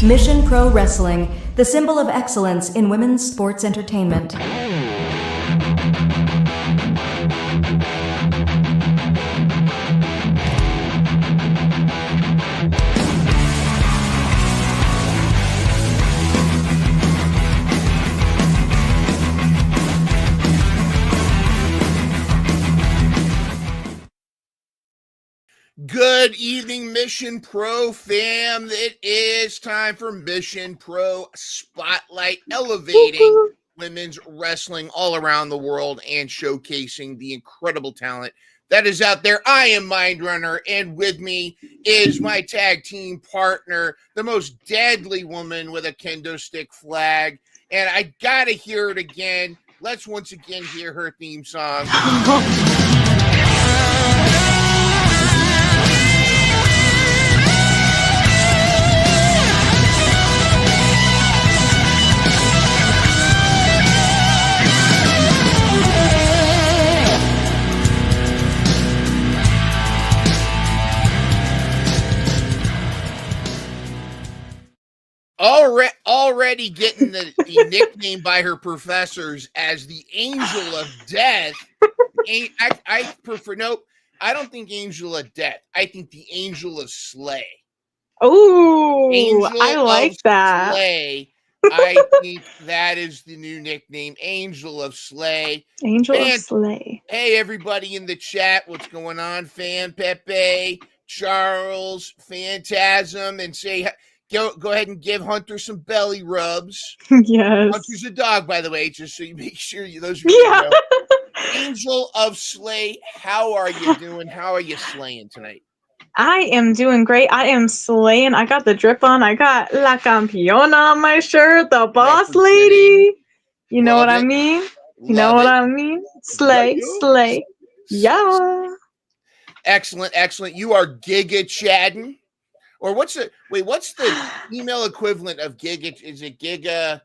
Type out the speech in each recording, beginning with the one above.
Mission Pro Wrestling, the symbol of excellence in women's sports entertainment. Good evening, Mission Pro fam. It is time for Mission Pro Spotlight, elevating women's wrestling all around the world and showcasing the incredible talent that is out there. I am Mindrunner, and with me is my tag team partner, the most deadly woman with a kendo stick flag. And I gotta hear it again. Let's once again hear her theme song. Already getting the nickname by her professors as the Angel of Death. I prefer, nope, I don't think Angel of Death. I think the Angel of Slay. Oh, I like that. Slay. I think that is the new nickname, Angel of Slay. Angel of Slay. Hey, everybody in the chat, what's going on? Fan Pepe, Charles, Phantasm, and say... Go ahead and give Hunter some belly rubs. Yes. Hunter's a dog, by the way, just so you make sure those of you know. Angel of Slay, how are you doing? How are you slaying tonight? I am doing great. I am slaying. I got the drip on. I got La Campeona on my shirt, the boss lady. You know what I mean? You know what I mean? Slay, slay. Yeah. Excellent, excellent. You are Giga Chaddin'. Or what's the email equivalent of Giga? Is it Giga?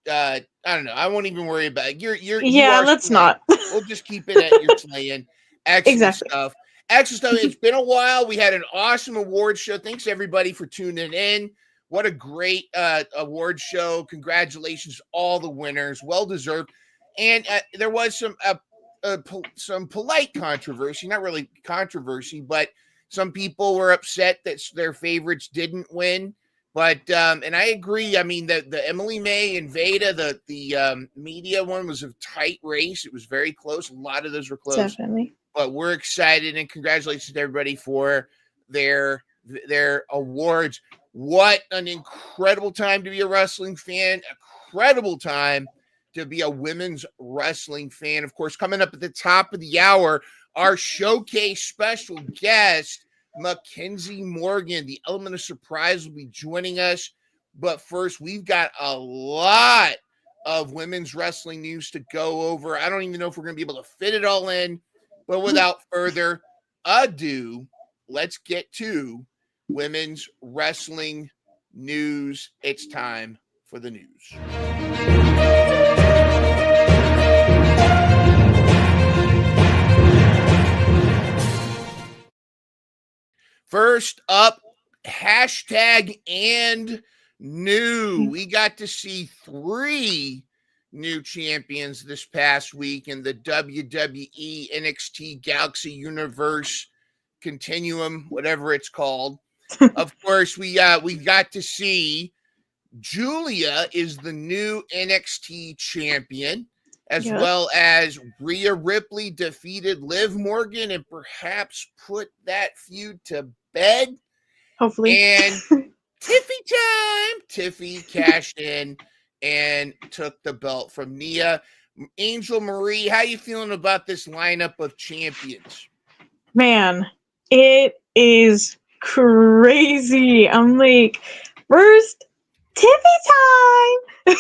I don't know. I won't even worry about it. Let's slaying. not. We'll just keep it at your slaying. Excellent stuff. Excellent stuff. It's been a while. We had an awesome award show. Thanks everybody for tuning in. What a great award show. Congratulations to all the winners. Well deserved. And there was some polite controversy. Not really controversy, but some people were upset that their favorites didn't win, but and I agree. I mean, the Emily May and Veda, the media one was a tight race. It was very close. A lot of those were close. Definitely. But we're excited, and congratulations to everybody for their awards. What an incredible time to be a wrestling fan. Incredible time to be a women's wrestling fan. Of course, coming up at the top of the hour, our showcase special guest, Mackenzie Morgan, the element of surprise, will be joining us. But first, we've got a lot of women's wrestling news to go over. I don't even know if we're going to be able to fit it all in. But without further ado, let's get to women's wrestling news. It's time for the news. First up, hashtag and new. We got to see 3 new champions this past week in the WWE NXT Galaxy Universe Continuum, whatever it's called. Of course, we got to see Julia is the new NXT champion, as well as Rhea Ripley defeated Liv Morgan and perhaps put that feud to bed. Hopefully. And Tiffy time. Tiffy cashed in and took the belt from Nia. Angel Marie, how you feeling about this lineup of champions? Man, it is crazy. I'm like, first Tiffy time.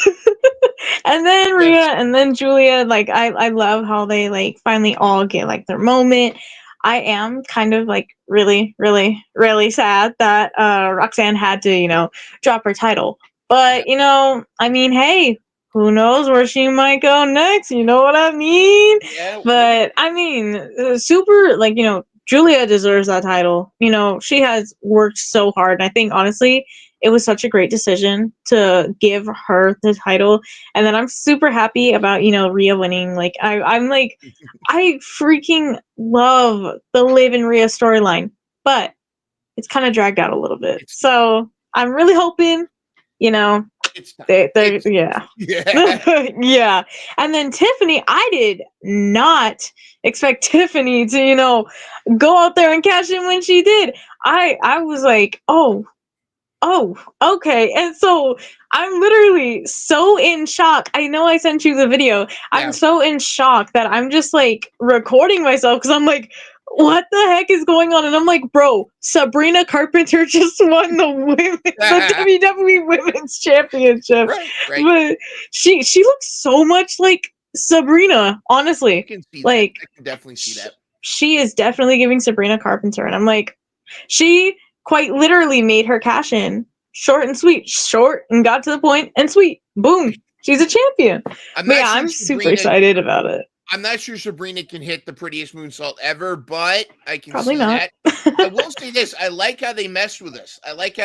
And then Rhea and then Julia. Like, I love how they like finally all get like their moment. I am kind of like really, really, really sad that Roxanne had to, drop her title. But, I mean, hey, who knows where she might go next? You know what I mean? Yeah. But, I mean, super, like, Julia deserves that title. She has worked so hard. And I think, honestly, it was such a great decision to give her the title. And then I'm super happy about, Rhea winning. Like I'm like, I freaking love the Liv and Rhea storyline, but it's kind of dragged out a little bit. So I'm really hoping, It's time. Yeah. Yeah. Yeah. And then Tiffany, I did not expect Tiffany to, go out there and cash in when she did. I was like, oh, okay. And so I'm literally so in shock. I know I sent you the video. I'm so in shock that I'm just like recording myself because I'm like, what the heck is going on? And I'm like, bro, Sabrina Carpenter just won the WWE Women's Championship. Right. But she looks so much like Sabrina, honestly. I can see like, that. I can definitely see that. She is definitely giving Sabrina Carpenter. And I'm like, she quite literally made her cash in short and sweet, short and got to the point and sweet. Boom. She's a champion. I'm super excited about it. I'm not sure Sabrina can hit the prettiest moonsault ever, but I can Probably see not. that. I will say this. I like how they messed with us. I like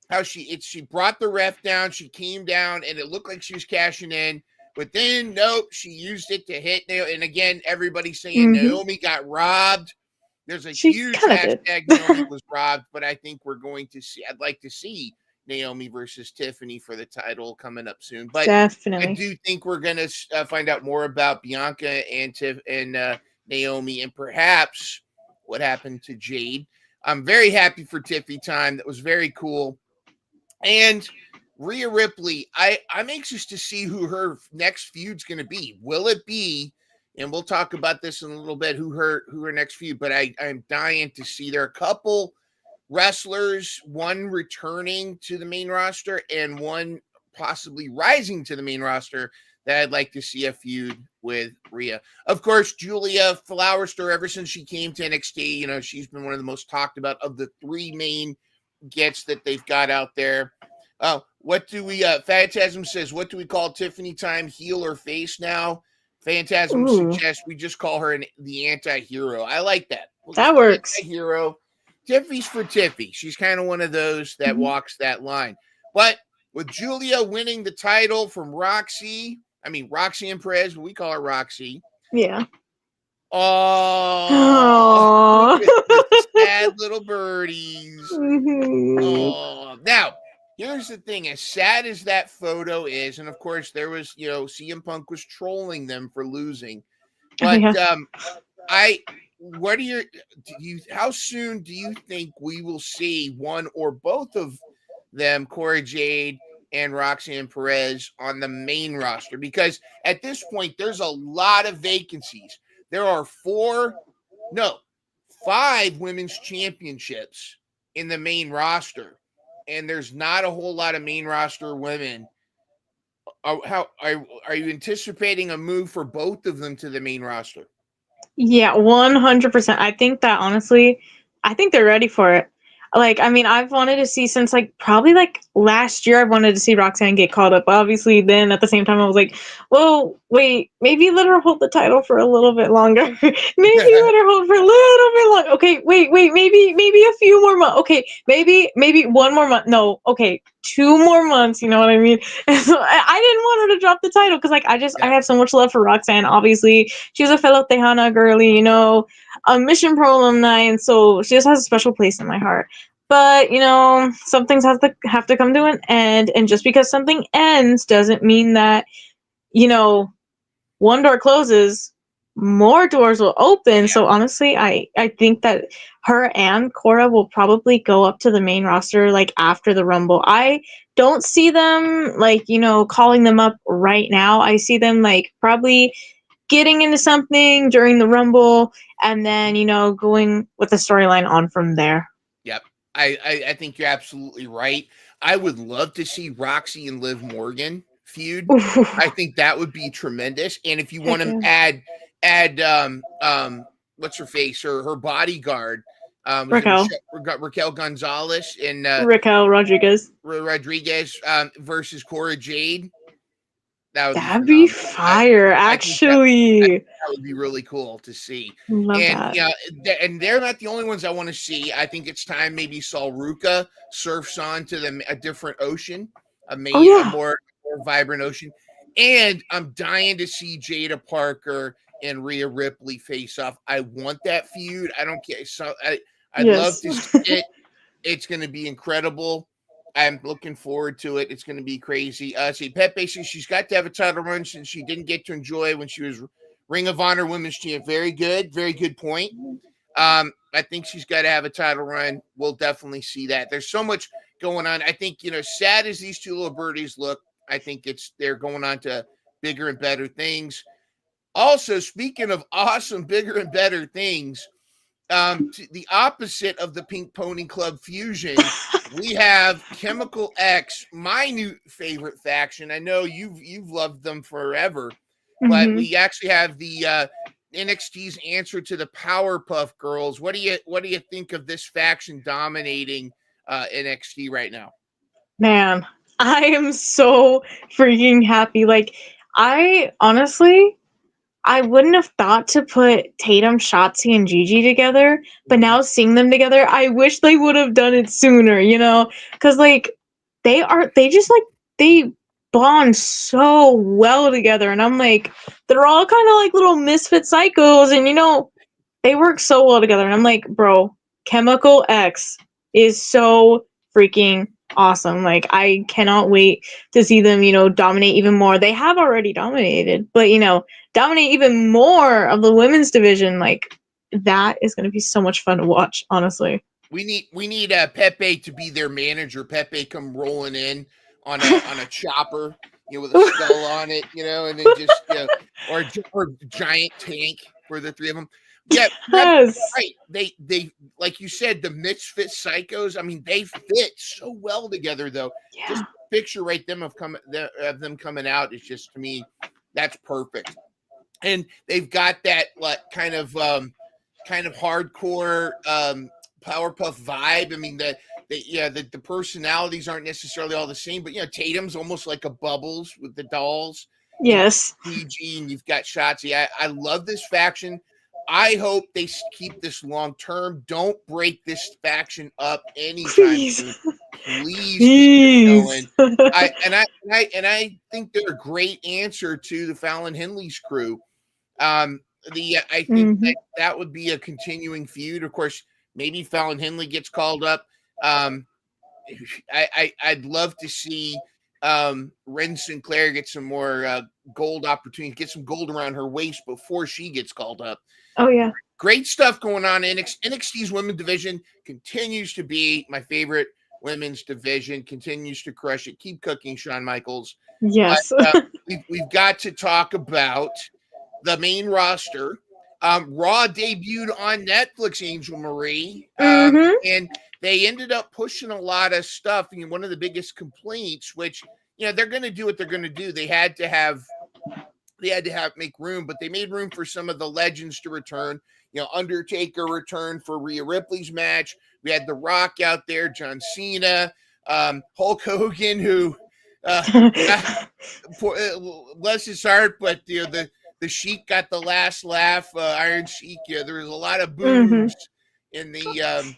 how she brought the ref down. She came down and it looked like she was cashing in, but then nope, she used it to hit Naomi. And again, everybody's saying Naomi got robbed. There's a huge hashtag Naomi was robbed, but I think I'd like to see Naomi versus Tiffany for the title coming up soon. But definitely, I do think we're going to find out more about Bianca and Naomi and perhaps what happened to Jade. I'm very happy for Tiffy time. That was very cool. And Rhea Ripley, I'm anxious to see who her next feud's going to be. Will it be, and we'll talk about this in a little bit, who her next feud, but I'm dying to see. There are a couple wrestlers, one returning to the main roster and one possibly rising to the main roster that I'd like to see a feud with Rhea. Of course, Julia Flowerstar, ever since she came to NXT, she's been one of the most talked about of the three main gets that they've got out there. What do we, Phantasm says, what do we call Tiffany time, heel or face now? Phantasm suggests we just call her the anti-hero. I like that. That works. Anti-hero. Tiffy's for Tiffy. She's kind of one of those that walks that line. But with Julia winning the title from Roxy and Perez, but we call her Roxy. Yeah. Oh, sad little birdies. Oh, now here's the thing. As sad as that photo is, and of course there was, CM Punk was trolling them for losing, but how soon do you think we will see one or both of them, Cora Jade and Roxanne Perez, on the main roster? Because at this point, there's a lot of vacancies. There are 5 women's championships in the main roster, and there's not a whole lot of main roster women. Are you anticipating a move for both of them to the main roster? Yeah, 100%. I think that honestly, I think they're ready for it. I've wanted to see since probably last year, I wanted to see Roxanne get called up. Obviously, then at the same time, I was like, well, wait, maybe let her hold the title for a little bit longer. Maybe let her hold for a little bit longer. Okay, wait, maybe a few more months. Okay, maybe 1 more month. No, okay, 2 more months. You know what I mean? And so I didn't want her to drop the title because I have so much love for Roxanne. Obviously, she's a fellow Tejana girly, a Mission Pro alumni, and so she just has a special place in my heart. But some things have to come to an end, and just because something ends doesn't mean that one door closes, more doors will open. So honestly, I think that her and Cora will probably go up to the main roster after the Rumble. I don't see them calling them up right now. I see them probably getting into something during the Rumble, and then going with the storyline on from there. Yep. I think you're absolutely right. I would love to see Roxy and Liv Morgan feud. I think that would be tremendous. And if you want to add what's her face, her bodyguard, Raquel Gonzalez and Raquel Rodriguez versus Cora Jade. That would be That'd be phenomenal. fire, I think that actually. would be really cool to see. Love And that. yeah, and they're not the only ones I want to see. I think it's time maybe Salruka surfs on to a different ocean, Oh a yeah. more vibrant ocean. And I'm dying to see Jada Parker and Rhea Ripley face off. I want that feud. I don't care. I'd love Yes. to see it. It's going to be incredible. I'm looking forward to it. It's going to be crazy. See, Pepe says she's got to have a title run since she didn't get to enjoy when she was Ring of Honor Women's Champ. Very good point. I think she's got to have a title run. We'll definitely see that. There's so much going on. I think, sad as these two little birdies look, I think they're going on to bigger and better things. Also, speaking of awesome, bigger and better things, the opposite of the Pink Pony Club fusion, we have Chemical X, my new favorite faction. I know you've loved them forever, but we actually have the NXT's answer to the Powerpuff Girls. What do you think of this faction dominating NXT right now? Man, I am so freaking happy. Like, I honestly, I wouldn't have thought to put Tatum, Shotzi, and Gigi together, but now seeing them together, I wish they would have done it sooner, Because, like, they bond so well together, and I'm like, they're all kind of like little misfit psychos, and, they work so well together, and I'm like, bro, Chemical X is so freaking awesome. Like, I cannot wait to see them, dominate even more. They have already dominated, but, dominate even more of the women's division. Like, that is going to be so much fun to watch, honestly. We need Pepe to be their manager. Pepe come rolling in on a chopper, with a skull on it, and then just or giant tank for the three of them. Yeah, Yes. right. They like you said, the misfit psychos. I mean, they fit so well together, though. Yeah. Just picture of them coming out is just, to me, that's perfect. And they've got that kind of hardcore Powerpuff vibe. I mean, the personalities aren't necessarily all the same, but Tatum's almost like a Bubbles with the dolls. Yes. PG, and you've got Shotzi. I love this faction. I hope they keep this long term. Don't break this faction up anytime soon. Please keep it going. I think they're a great answer to the Fallon Henley's crew. I think that would be a continuing feud. Of course, maybe Fallon Henley gets called up. I'd love to see Ren Sinclair get some more gold opportunities, get some gold around her waist before she gets called up. Oh, yeah. Great stuff going on. NXT's women's division continues to be my favorite women's division, continues to crush it. Keep cooking, Shawn Michaels. Yes. But, we've got to talk about the main roster. Raw debuted on Netflix, Angel Marie, and they ended up pushing a lot of stuff. And one of the biggest complaints, which they're going to do what they're going to do. They had to make room, but they made room for some of the legends to return. Undertaker returned for Rhea Ripley's match. We had The Rock out there, John Cena, Hulk Hogan, who bless his heart, but the Sheik got the last laugh. Iron Sheik. There was a lot of boos in the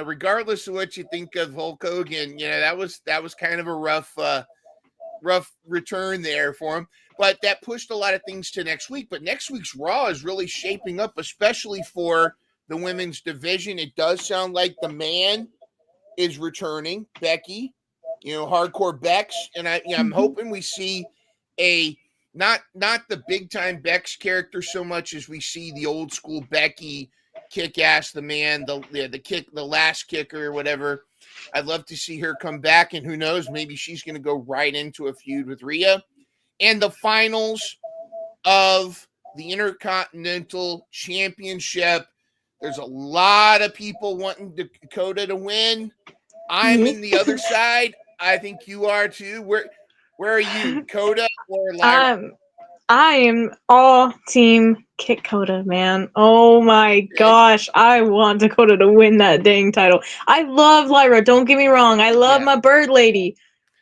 regardless of what you think of Hulk Hogan, that was kind of a rough return there for him. But that pushed a lot of things to next week. But next week's Raw is really shaping up, especially for the women's division. It does sound like the man is returning, Becky, hardcore Bex. And I'm hoping we see a not the big time Bex character so much as we see the old school Becky, kick ass, the man, the last kicker or whatever. I'd love to see her come back, and who knows, maybe she's going to go right into a feud with Rhea. And the finals of the Intercontinental Championship. There's a lot of people wanting Dakota to win. I'm in the other side. I think you are too. Where are you, Dakota or Lyra? I am all team Dakota, man. Oh my gosh. I want Dakota to win that dang title. I love Lyra. Don't get me wrong. I love my bird lady.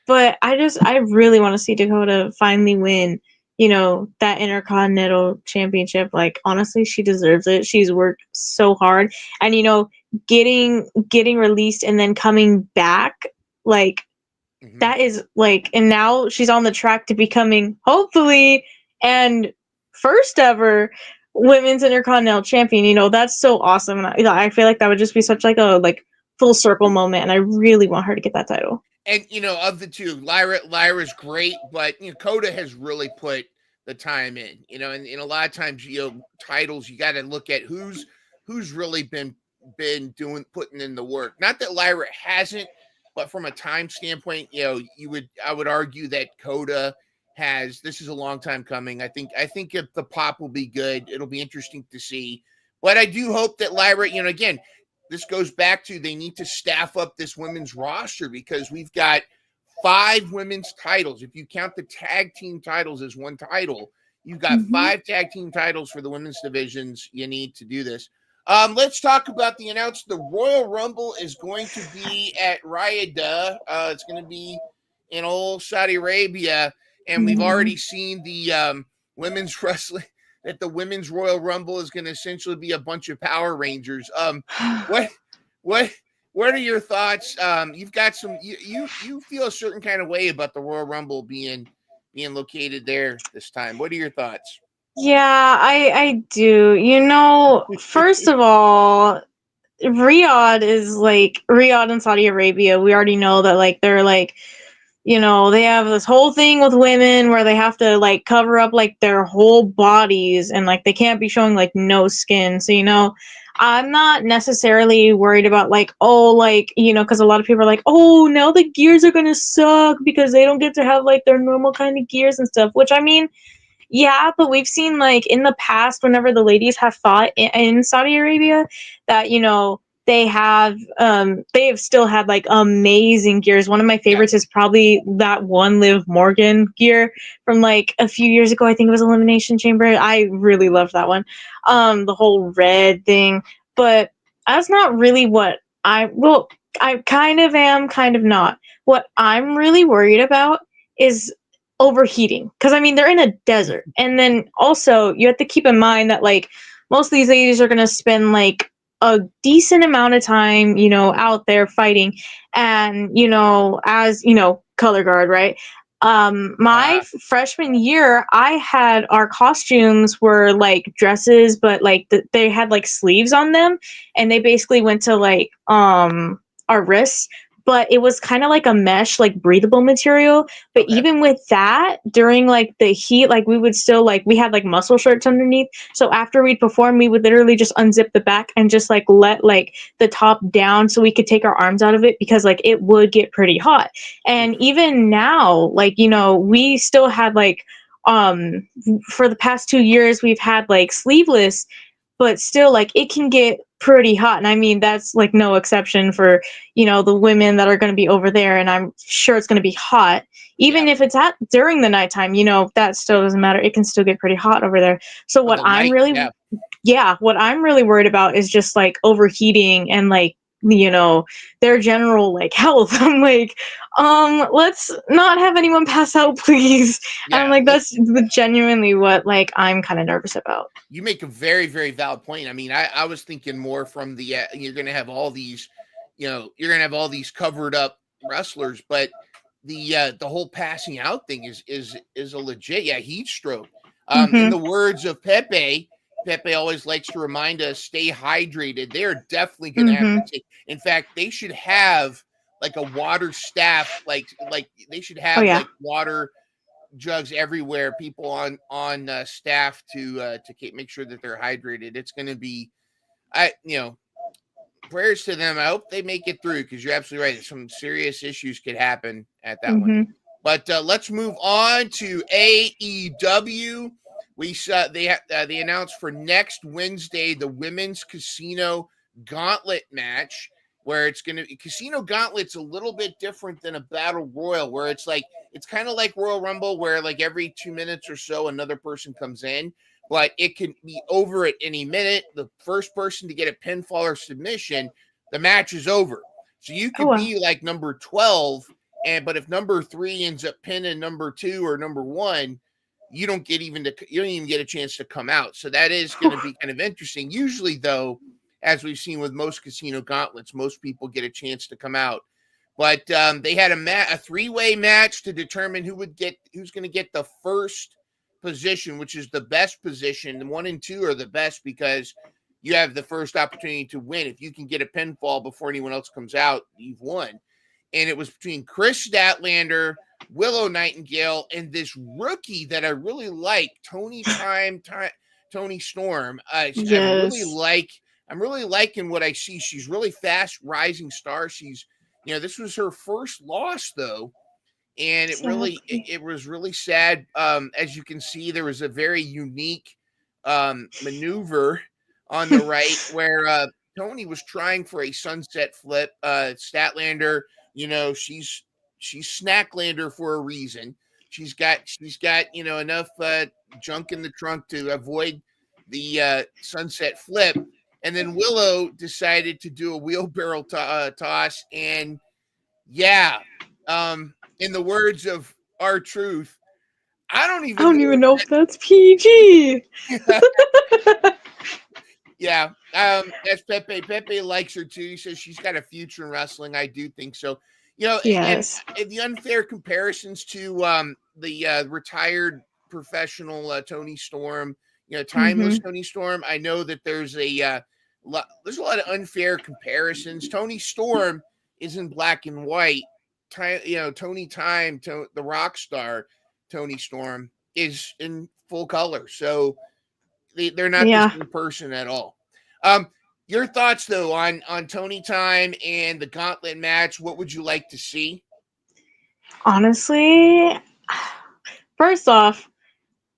But I really want to see Dakota finally win, that Intercontinental Championship. Like, honestly, she deserves it. She's worked so hard. And, getting released and then coming back, like, that is, like, and now she's on the track to becoming, hopefully, and first ever women's Intercontinental Champion. That's so awesome. And I feel like that would just be such, like, a, like, full circle moment. And I really want her to get that title. And, of the two, Lyra's great, but, Coda has really put the time in, and a lot of times, titles, you got to look at who's really been putting in the work. Not that Lyra hasn't, but from a time standpoint, I would argue that Coda has. This is a long time coming. I think if the pop will be good, it'll be interesting to see. But I do hope that Lyra, again, this goes back to they need to staff up this women's roster because we've got 5 women's titles. If you count the tag team titles as one title, you've got 5 tag team titles for the women's divisions. You need to do this. Let's talk about the announcement. The Royal Rumble is going to be at Riyadh. It's going to be in old Saudi Arabia, and we've already seen the women's wrestling. That the women's Royal Rumble is going to essentially be a bunch of Power Rangers. What are your thoughts? You've got some. You feel a certain kind of way about the Royal Rumble being located there this time. What are your thoughts? Yeah, I do. First of all, Riyadh and Saudi Arabia. We already know that, like, they're like, they have this whole thing with women where they have to, like, cover up, like, their whole bodies, and, like, they can't be showing, like, no skin. So, I'm not necessarily worried about, like, oh, like, because a lot of people are like, oh, now the gears are gonna suck because they don't get to have, like, their normal kind of gears and stuff, which, I mean, yeah, but we've seen, like, in the past, whenever the ladies have fought in Saudi Arabia, that, they have still had, like, amazing gears. One of my favorites is probably that one Liv Morgan gear from, like, a few years ago. I think it was Elimination Chamber. I really loved that one. The whole red thing. But that's not really what I kind of am, kind of not. What I'm really worried about is overheating, because I mean, they're in a desert, and then also you have to keep in mind that, like, most of these ladies are going to spend, like, a decent amount of time, out there fighting, and, as, color guard, right? My freshman year, I had our costumes were, like, dresses, but, like, they had, like, sleeves on them, and they basically went to, like, our wrists, but it was kind of like a mesh, like, breathable material. But even with that, during, like, the heat, like, we would still, like, we had, like, muscle shirts underneath. So after we'd perform, we would literally just unzip the back and just, like, let, like, the top down so we could take our arms out of it, because, like, it would get pretty hot. And even now, like, we still had, like, for the past 2 years, we've had, like, sleeveless, but still, like, it can get pretty hot. And I mean, that's, like, no exception for, the women that are going to be over there. And I'm sure it's going to be hot. Even if it's during the nighttime, that still doesn't matter. It can still get pretty hot over there. So what I'm really worried about is just, like, overheating and, like, their general, like, health. I'm like, let's not have anyone pass out, please. And I'm like, that's genuinely what, like, I'm kind of nervous about. You make a very, very valid point. I mean, I was thinking more from the you're going to have all these, you're going to have all these covered up wrestlers, but the whole passing out thing is a legit heat stroke. In the words of Pepe always likes to remind us, stay hydrated. They are definitely going to have to take. In fact, they should have, like, a water staff, like they should have like water jugs everywhere, people on staff to make sure that they're hydrated. It's going to be, prayers to them. I hope they make it through, because you're absolutely right. Some serious issues could happen at that one. But let's move on to AEW. We saw they announced for next Wednesday the women's Casino Gauntlet match, where it's going to Casino Gauntlet's a little bit different than a Battle Royal, where it's kind of like Royal Rumble, where, like, every 2 minutes or so another person comes in, but it can be over at any minute. The first person to get a pinfall or submission, the match is over. So you could be like number 12 but if number 3 ends up pinning number 2 or number 1, you don't even get a chance to come out. So that is going to be kind of interesting. Usually, though, as we've seen with most casino gauntlets, most people get a chance to come out. But they had a 3-way match to determine who's going to get the first position, which is the best position. 1 and 2 are the best because you have the first opportunity to win. If you can get a pinfall before anyone else comes out, you've won. And it was between Chris Statlander, Willow Nightingale, and this rookie that I really like, Tony Storm. Yes. I'm really liking what I see. She's really fast rising star. She's, this was her first loss though. And it was really sad. As you can see, there was a very unique maneuver on the right where Tony was trying for a sunset flip. Statlander, she's Snacklander for a reason. She's got enough junk in the trunk to avoid the sunset flip. And then Willow decided to do a wheelbarrow toss. And in the words of R-Truth, I don't even know if that's PG. Yeah. That's Pepe. Pepe likes her too. He says she's got a future in wrestling. I do think so. Yes. And the unfair comparisons to the retired professional Tony Storm, timeless Tony Storm. I know that there's a lot of unfair comparisons. Tony Storm is in black and white. The rock star Tony Storm is in full color. So they're not the same person at all. Your thoughts though on Tony Time and the gauntlet match? What would you like to see? Honestly, first off,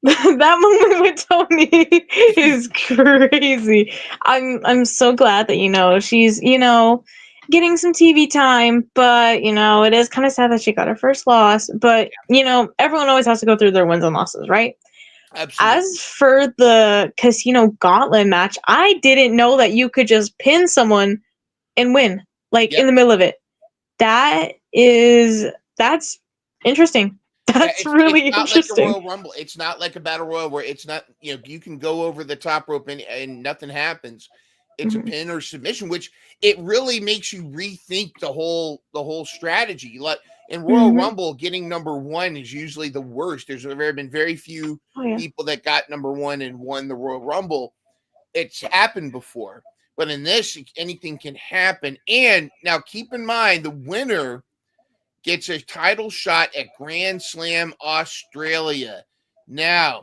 that moment with Tony is crazy. I'm so glad that she's getting some TV time, but it is kind of sad that she got her first loss. But everyone always has to go through their wins and losses, right? Absolutely. As for the casino gauntlet match, I didn't know that you could just pin someone and win, in the middle of it. That's interesting. That's really interesting. Like a Royal Rumble. It's not like a Battle Royal where it's not, you can go over the top rope and nothing happens. It's a pin or submission, which it really makes you rethink the whole strategy. Like in Royal Rumble, getting number 1 is usually the worst. There's been very few people that got number 1 and won the Royal Rumble. It's happened before, but in this, anything can happen. And now keep in mind, the winner gets a title shot at Grand Slam Australia. Now,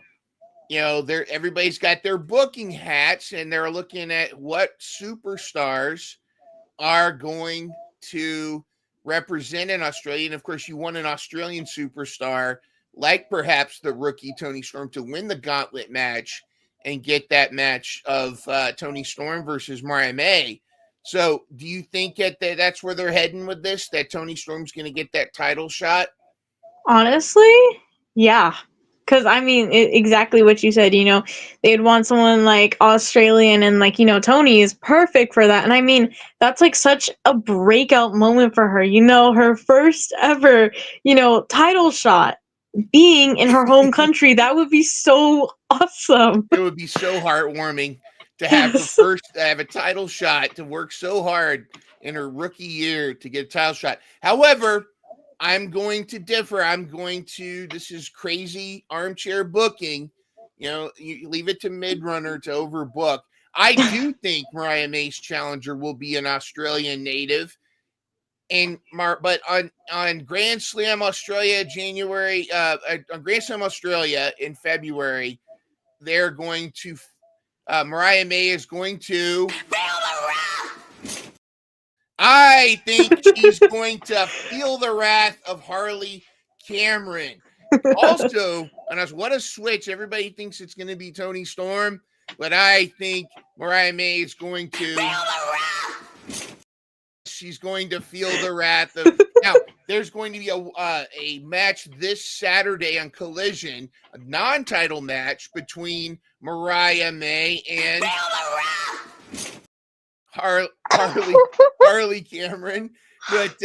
everybody's got their booking hats and they're looking at what superstars are going to represent in Australia. And of course, you want an Australian superstar like perhaps the rookie Tony Storm to win the gauntlet match and get that match of Tony Storm versus Mariah May. So do you think that's where they're heading with this, that Tony Storm's going to get that title shot? Honestly, yeah. Because, exactly what you said, they'd want someone like Australian and Tony is perfect for that. And that's such a breakout moment for her, her first ever, title shot being in her home country. That would be so awesome. It would be so heartwarming to have have a title shot, to work so hard in her rookie year to get a title shot. However, I'm going to differ. This is crazy armchair booking. You leave it to Midrunner to overbook. I do think Mariah May's challenger will be an Australian native. But on Grand Slam Australia on Grand Slam Australia in February, they're going to Mariah May is going to feel the wrath. I think she's going to feel the wrath of Harley Cameron. Also, and what a switch. Everybody thinks it's going to be Tony Storm, but I think Mariah May is going to feel the wrath. She's going to feel the wrath of. Now, there's going to be a match this Saturday on Collision, a non-title match between Mariah May and Harley Cameron. But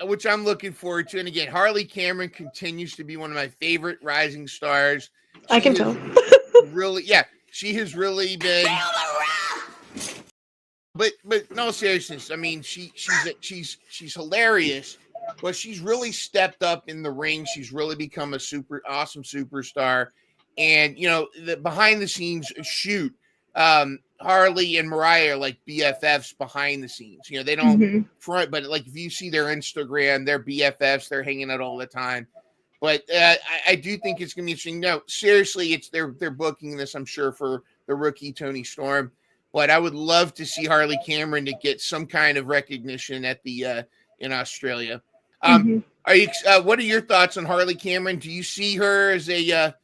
which I'm looking forward to. And again, Harley Cameron continues to be one of my favorite rising stars. I can tell. Really, she has really been. But no seriousness. I mean, she's hilarious, but she's really stepped up in the ring. She's really become a super awesome superstar. And the behind the scenes shoot, Harley and Mariah are like BFFs behind the scenes. They don't front, but like if you see their Instagram, they're BFFs. They're hanging out all the time. But I do think it's going to be interesting. No, seriously, they're booking this, I'm sure, for the rookie Toni Storm. But I would love to see Harley Cameron to get some kind of recognition at the in Australia. Are you? What are your thoughts on Harley Cameron? Do you see her as a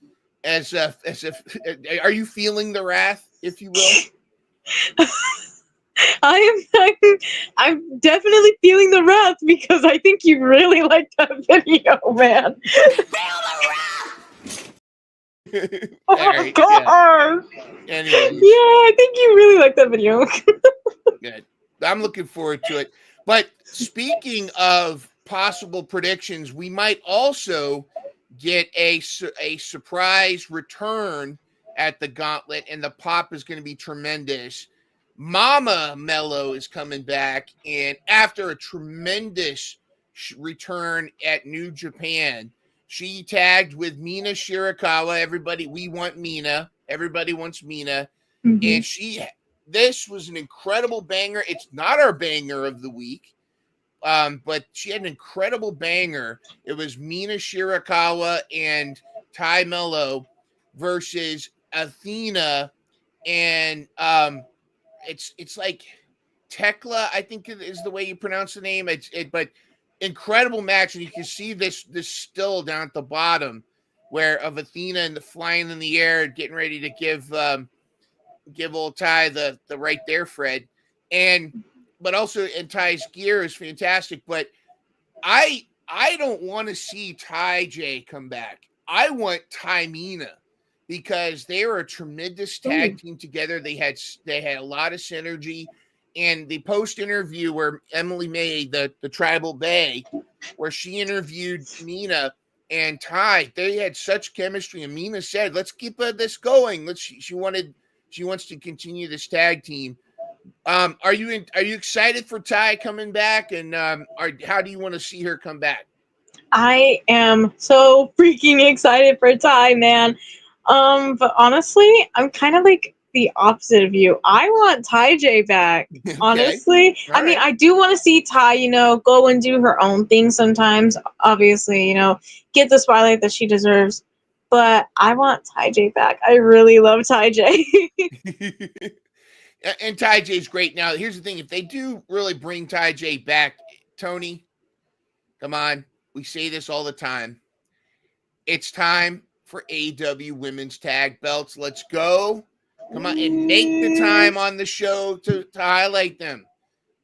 are you feeling the wrath, if you will? I'm definitely feeling the wrath because I think you really liked that video, man. Oh my gosh. Yeah. Anyways. Yeah, I think you really like that video. Good. I'm looking forward to it. But speaking of possible predictions, we might also get a surprise return at the Gauntlet, and the pop is going to be tremendous. Mama Mello is coming back, and after a tremendous return at New Japan, she tagged with Mina Shirakawa. We want Mina. Everybody wants Mina. And this was an incredible banger. It's not our banger of the week, but she had an incredible banger. It was Mina Shirakawa and Ty Mello versus Athena, and it's like Tekla, I think is the way you pronounce the name. But incredible match, and you can see this still down at the bottom of Athena and the flying in the air, getting ready to give old Ty the right there, Fred. But also, and Ty's gear is fantastic. But I don't want to see Ty J come back. I want Ty Mina, because they were a tremendous tag team together. They had a lot of synergy. And the post interview where Emily made the Tribal Bay, where she interviewed Mina and Ty, they had such chemistry. And Mina said, "Let's keep this going." She wants to continue this tag team. Are you excited for Ty coming back? And how do you want to see her come back? I am so freaking excited for Ty, man. But honestly, I'm kind of like the opposite of you. I want Ty J back. Okay. Honestly, I mean, I do want to see Ty, go and do her own thing sometimes. Obviously, get the spotlight that she deserves. But I want Ty J back. I really love Ty J. And Ty J's great. Now, here's the thing: if they do really bring Ty J back, Tony, come on, we say this all the time. It's time for AEW Women's Tag Belts. Let's go. Come on, and make the time on the show to highlight them.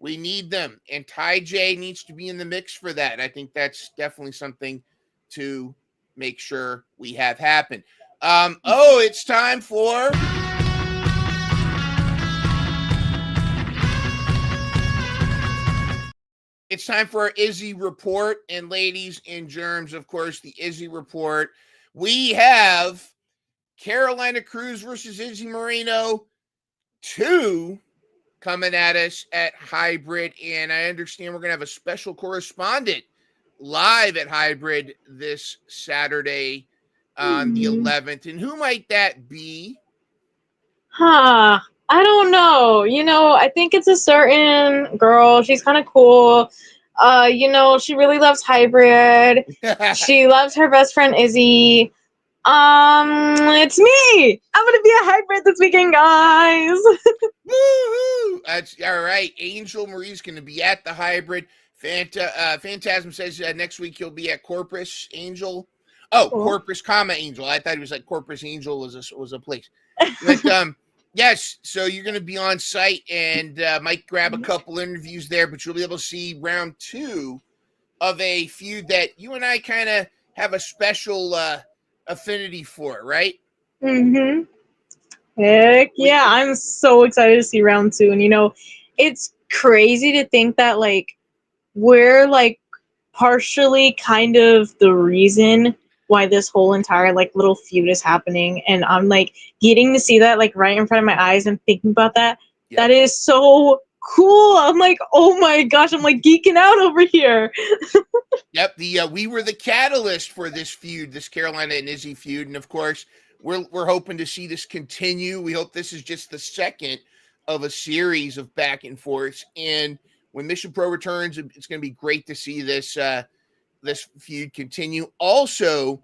We need them. And Ty J needs to be in the mix for that. I think that's definitely something to make sure we have happen. It's time for... It's time for our Izzy Report. And ladies and germs, of course, the Izzy Report. We have Carolina Cruz versus Izzy Moreno 2 coming at us at Hybrid. And I understand we're going to have a special correspondent live at Hybrid this Saturday on the 11th. And who might that be? I don't know. I think it's a certain girl. She's kind of cool. She really loves Hybrid. She loves her best friend Izzy. It's me. I'm gonna be a Hybrid this weekend, guys. Woo-hoo! That's all right. Angel Marie's gonna be at the Hybrid. Phantasm says next week he'll be at Corpus Angel. Oh, cool. Corpus, Angel. I thought it was like Corpus Angel was a place. But yes, so you're gonna be on site and might grab a couple interviews there, but you'll be able to see round 2 of a feud that you and I kind of have a special affinity for, right? Heck yeah, I'm so excited to see round 2. And it's crazy to think that we're partially kind of the reason why this whole entire like little feud is happening, and I'm like getting to see that like right in front of my eyes and thinking about that. Yep. That is so cool. I'm like, oh my gosh, I'm like geeking out over here. Yep, we were the catalyst for this feud, this Carolina and Izzy feud, and of course, we're hoping to see this continue. We hope this is just the second of a series of back and forths. And when Mission Pro returns, it's going to be great to see this this feud continue. Also,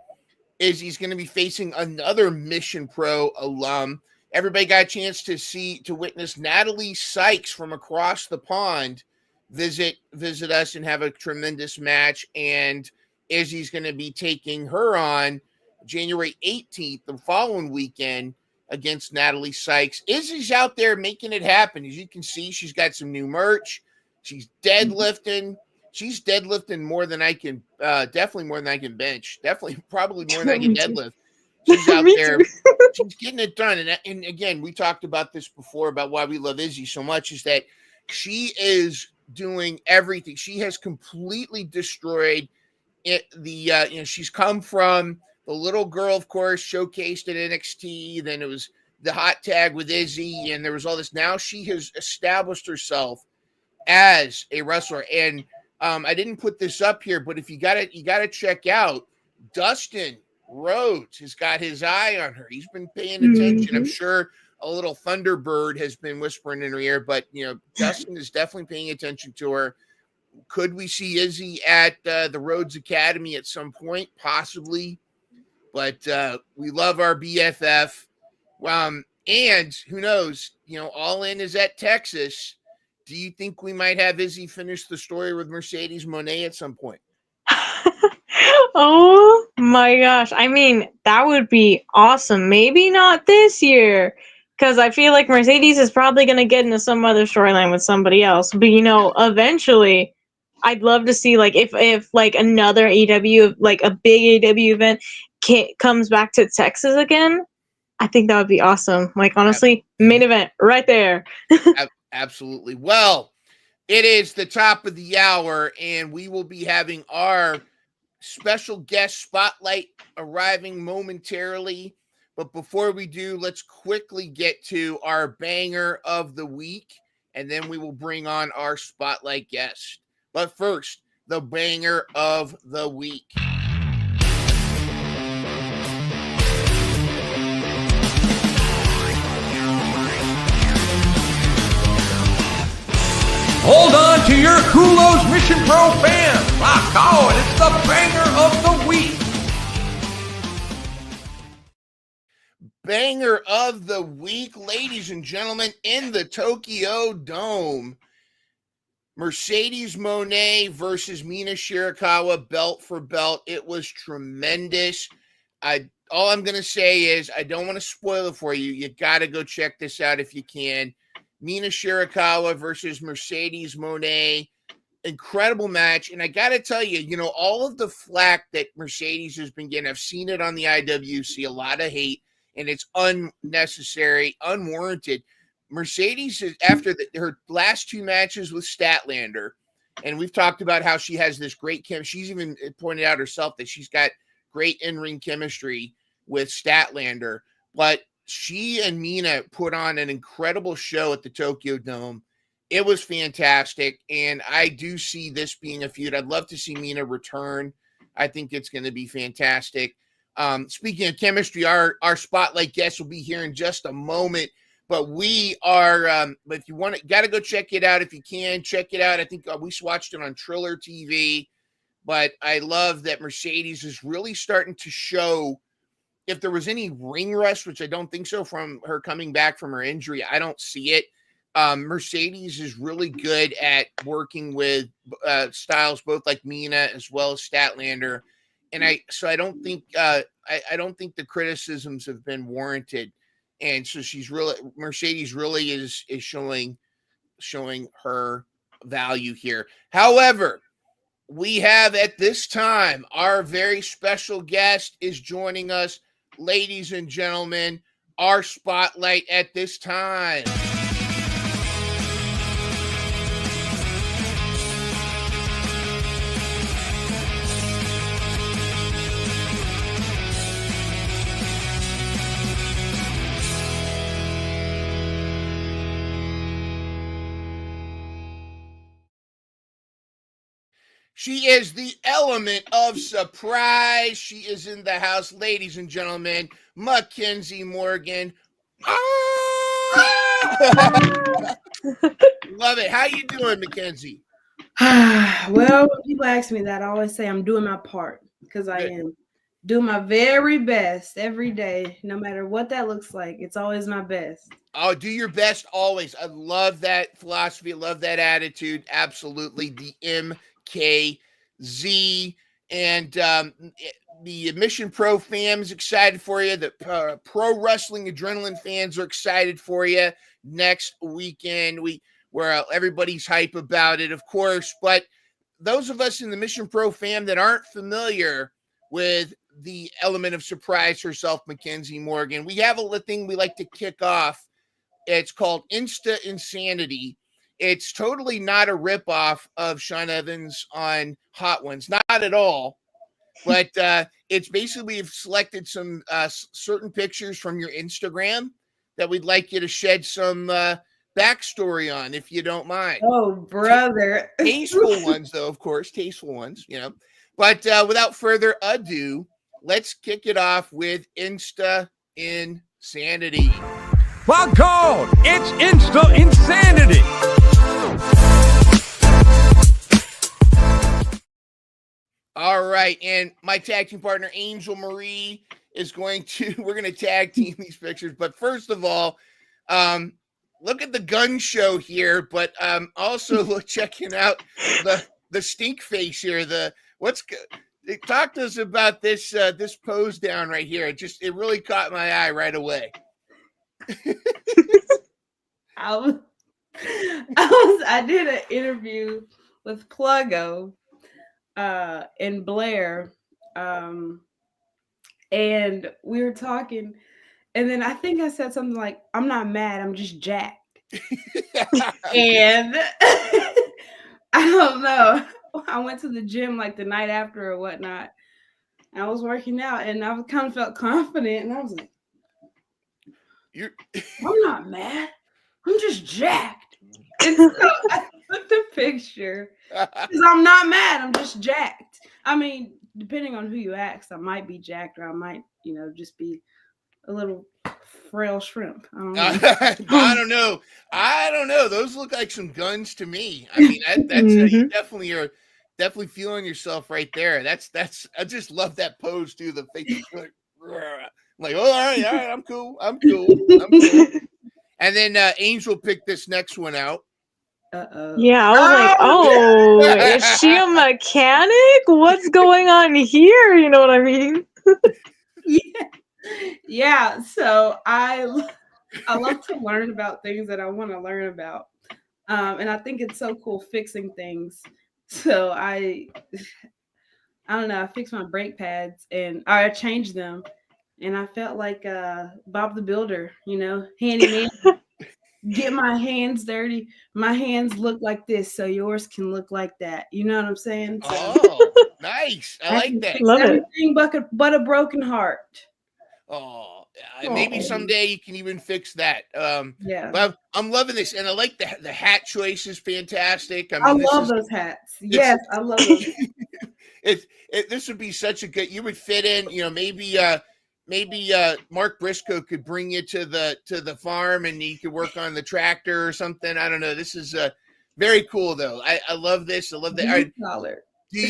Izzy's going to be facing another Mission Pro alum. Everybody got a chance to witness Natalie Sykes from across the pond visit us and have a tremendous match. And Izzy's going to be taking her on January 18th, the following weekend, against Natalie Sykes. Izzy's out there making it happen. As you can see, she's got some new merch. She's deadlifting. She's deadlifting more than I can, definitely more than I can bench. Definitely, probably more than I can deadlift. She's out there. She's getting it done. And again, we talked about this before about why we love Izzy so much, is that she is doing everything. She has completely destroyed it. She's come from the little girl, of course, showcased at NXT. Then it was the hot tag with Izzy, and there was all this. Now she has established herself as a wrestler. And I didn't put this up here, but if you gotta check out Dustin Rhodes has got his eye on her. He's been paying attention. I'm sure a little Thunderbird has been whispering in her ear, but Dustin is definitely paying attention to her. Could we see Izzy at the Rhodes Academy at some point? Possibly, but we love our BFF. And who knows? All In is at Texas. Do you think we might have Izzy finish the story with Mercedes Moné at some point? Oh my gosh. I mean, that would be awesome. Maybe not this year, because I feel like Mercedes is probably going to get into some other storyline with somebody else. But, eventually, I'd love to see, like, if like, another AEW, like, a big AEW event comes back to Texas again. I think that would be awesome. Like, honestly, main event right there. Absolutely. Well, it is the top of the hour, and we will be having our special guest spotlight arriving momentarily. But before we do, let's quickly get to our banger of the week, and then we will bring on our spotlight guest. But first, the banger of the week. Hold on to your Kulos Mission Pro fans. Rock on, it's the banger of the week. Banger of the week, ladies and gentlemen, in the Tokyo Dome. Mercedes Moné versus Mina Shirakawa, belt for belt. It was tremendous. All I'm going to say is I don't want to spoil it for you. You got to go check this out if you can. Mina Shirakawa versus Mercedes Moné. Incredible match. And I got to tell you, all of the flack that Mercedes has been getting, I've seen it on the IWC, a lot of hate, and it's unnecessary, unwarranted. Mercedes, after her last two matches with Statlander, and we've talked about how she has this great chemistry. She's even pointed out herself that she's got great in-ring chemistry with Statlander. But she and Mina put on an incredible show at the Tokyo Dome. It was fantastic, and I do see this being a feud. I'd love to see Mina return. I think it's going to be fantastic. Speaking of chemistry, our spotlight guest will be here in just a moment. But we are, but if you want to, got to go check it out. If you can, check it out. I think we watched it on Triller TV. But I love that Mercedes is really starting to show, if there was any ring rust, which I don't think so from her coming back from her injury, I don't see it. Mercedes is really good at working with styles, both like Mina as well as Statlander. And I don't think I don't think the criticisms have been warranted. And so Mercedes really is showing her value here. However, we have at this time, our very special guest is joining us. Ladies and gentlemen, our spotlight at this time. She is the element of surprise. She is in the house, ladies and gentlemen. Mackenzie Morgan. Love it. How you doing, Mackenzie? Well, when people ask me that, I always say I'm doing my part because I am doing my very best every day, no matter what that looks like. It's always my best. Oh, do your best always. I love that philosophy. I love that attitude. Absolutely. The MKZ. And the Mission Pro fam is excited for you. The pro wrestling adrenaline fans are excited for you next weekend. Where everybody's hype about it, of course. But those of us in the Mission Pro fam that aren't familiar with the element of surprise herself, Mackenzie Morgan, we have a thing we like to kick off. It's called Insta Insanity. It's totally not a ripoff of Sean Evans on Hot Ones, not at all. But it's basically we've selected some certain pictures from your Instagram that we'd like you to shed some backstory on, if you don't mind. Oh, brother. Tasteful ones, though, of course. Tasteful ones, you know. But without further ado, let's kick it off with Insta Insanity. Well, called. It's Insta Insanity. All right, and my tag team partner, Angel Marie, is we're going to tag team these pictures. But first of all, look at the gun show here, but also checking out the stink face here. Talk to us about this pose down right here. It really caught my eye right away. I did an interview with Pluggo and Blair, and we were talking. And then I think I said something like, I'm not mad, I'm just jacked. And I don't know. I went to the gym like the night after or whatnot. And I was working out and I kind of felt confident. And I was like, I'm not mad, I'm just jacked. And so I took the picture because I'm not mad, I'm just jacked. I mean, depending on who you ask, I might be jacked or I might, just be a little frail shrimp. I don't know. Those look like some guns to me. I mean, you definitely are feeling yourself right there. That's. I just love that pose too. The face, like, oh, all right, I'm cool. And then Angel picked this next one out. Yeah, I was like, is she a mechanic? What's going on here? You know what I mean? Yeah. So I love to learn about things that I want to learn about. And I think it's so cool fixing things. So I don't know, I fixed my brake pads and I changed them. And I felt like Bob the Builder, handyman. Get my hands dirty. My hands look like this, so yours can look like that. You know what I'm saying? So, oh, nice. I like that. Love everything but a broken heart. Oh, maybe someday you can even fix that. Yeah. Well, I'm loving this, and I like the hat choice is fantastic. I love those hats. Yes, I love those. This would be such a good. You would fit in. Maybe Mark Briscoe could bring you to the farm, and you could work on the tractor or something. I don't know. This is very cool, though. I love this. I love that.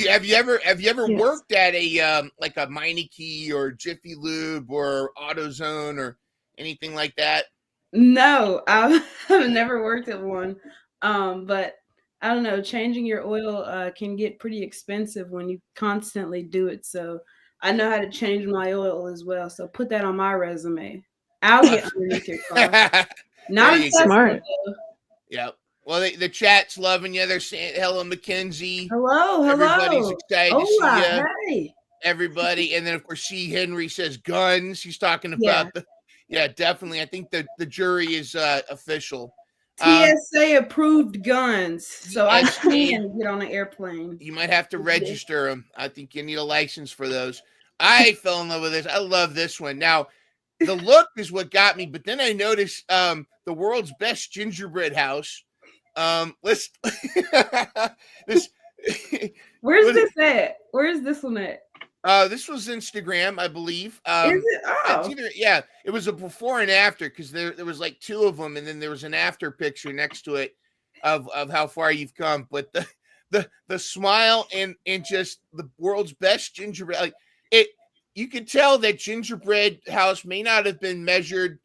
Have you ever worked at a like a Meineke or Jiffy Lube or AutoZone or anything like that? No, I've never worked at one. But I don't know. Changing your oil can get pretty expensive when you constantly do it. So I know how to change my oil as well. So put that on my resume. I'll get underneath your car. Not smart. Yep. Well, the chat's loving you. They're saying hello, Mackenzie. Hello. Everybody's excited to see you. Hey. Everybody, and then of course, C. Henry says guns. He's talking about definitely. I think the jury is official. TSA approved guns, so I can get on an airplane. You might have to register them. I think you need a license for those. I fell in love with this. I love this one. Now, the look is what got me, but then I noticed the world's best gingerbread house. This Where's this at? Where's this one at? This was Instagram, I believe. Is it? It's Oh, either, yeah, it was a before and after because there was like two of them, and then there was an after picture next to it of how far you've come. But the smile and just the world's best gingerbread, like it, you could tell that gingerbread house may not have been measured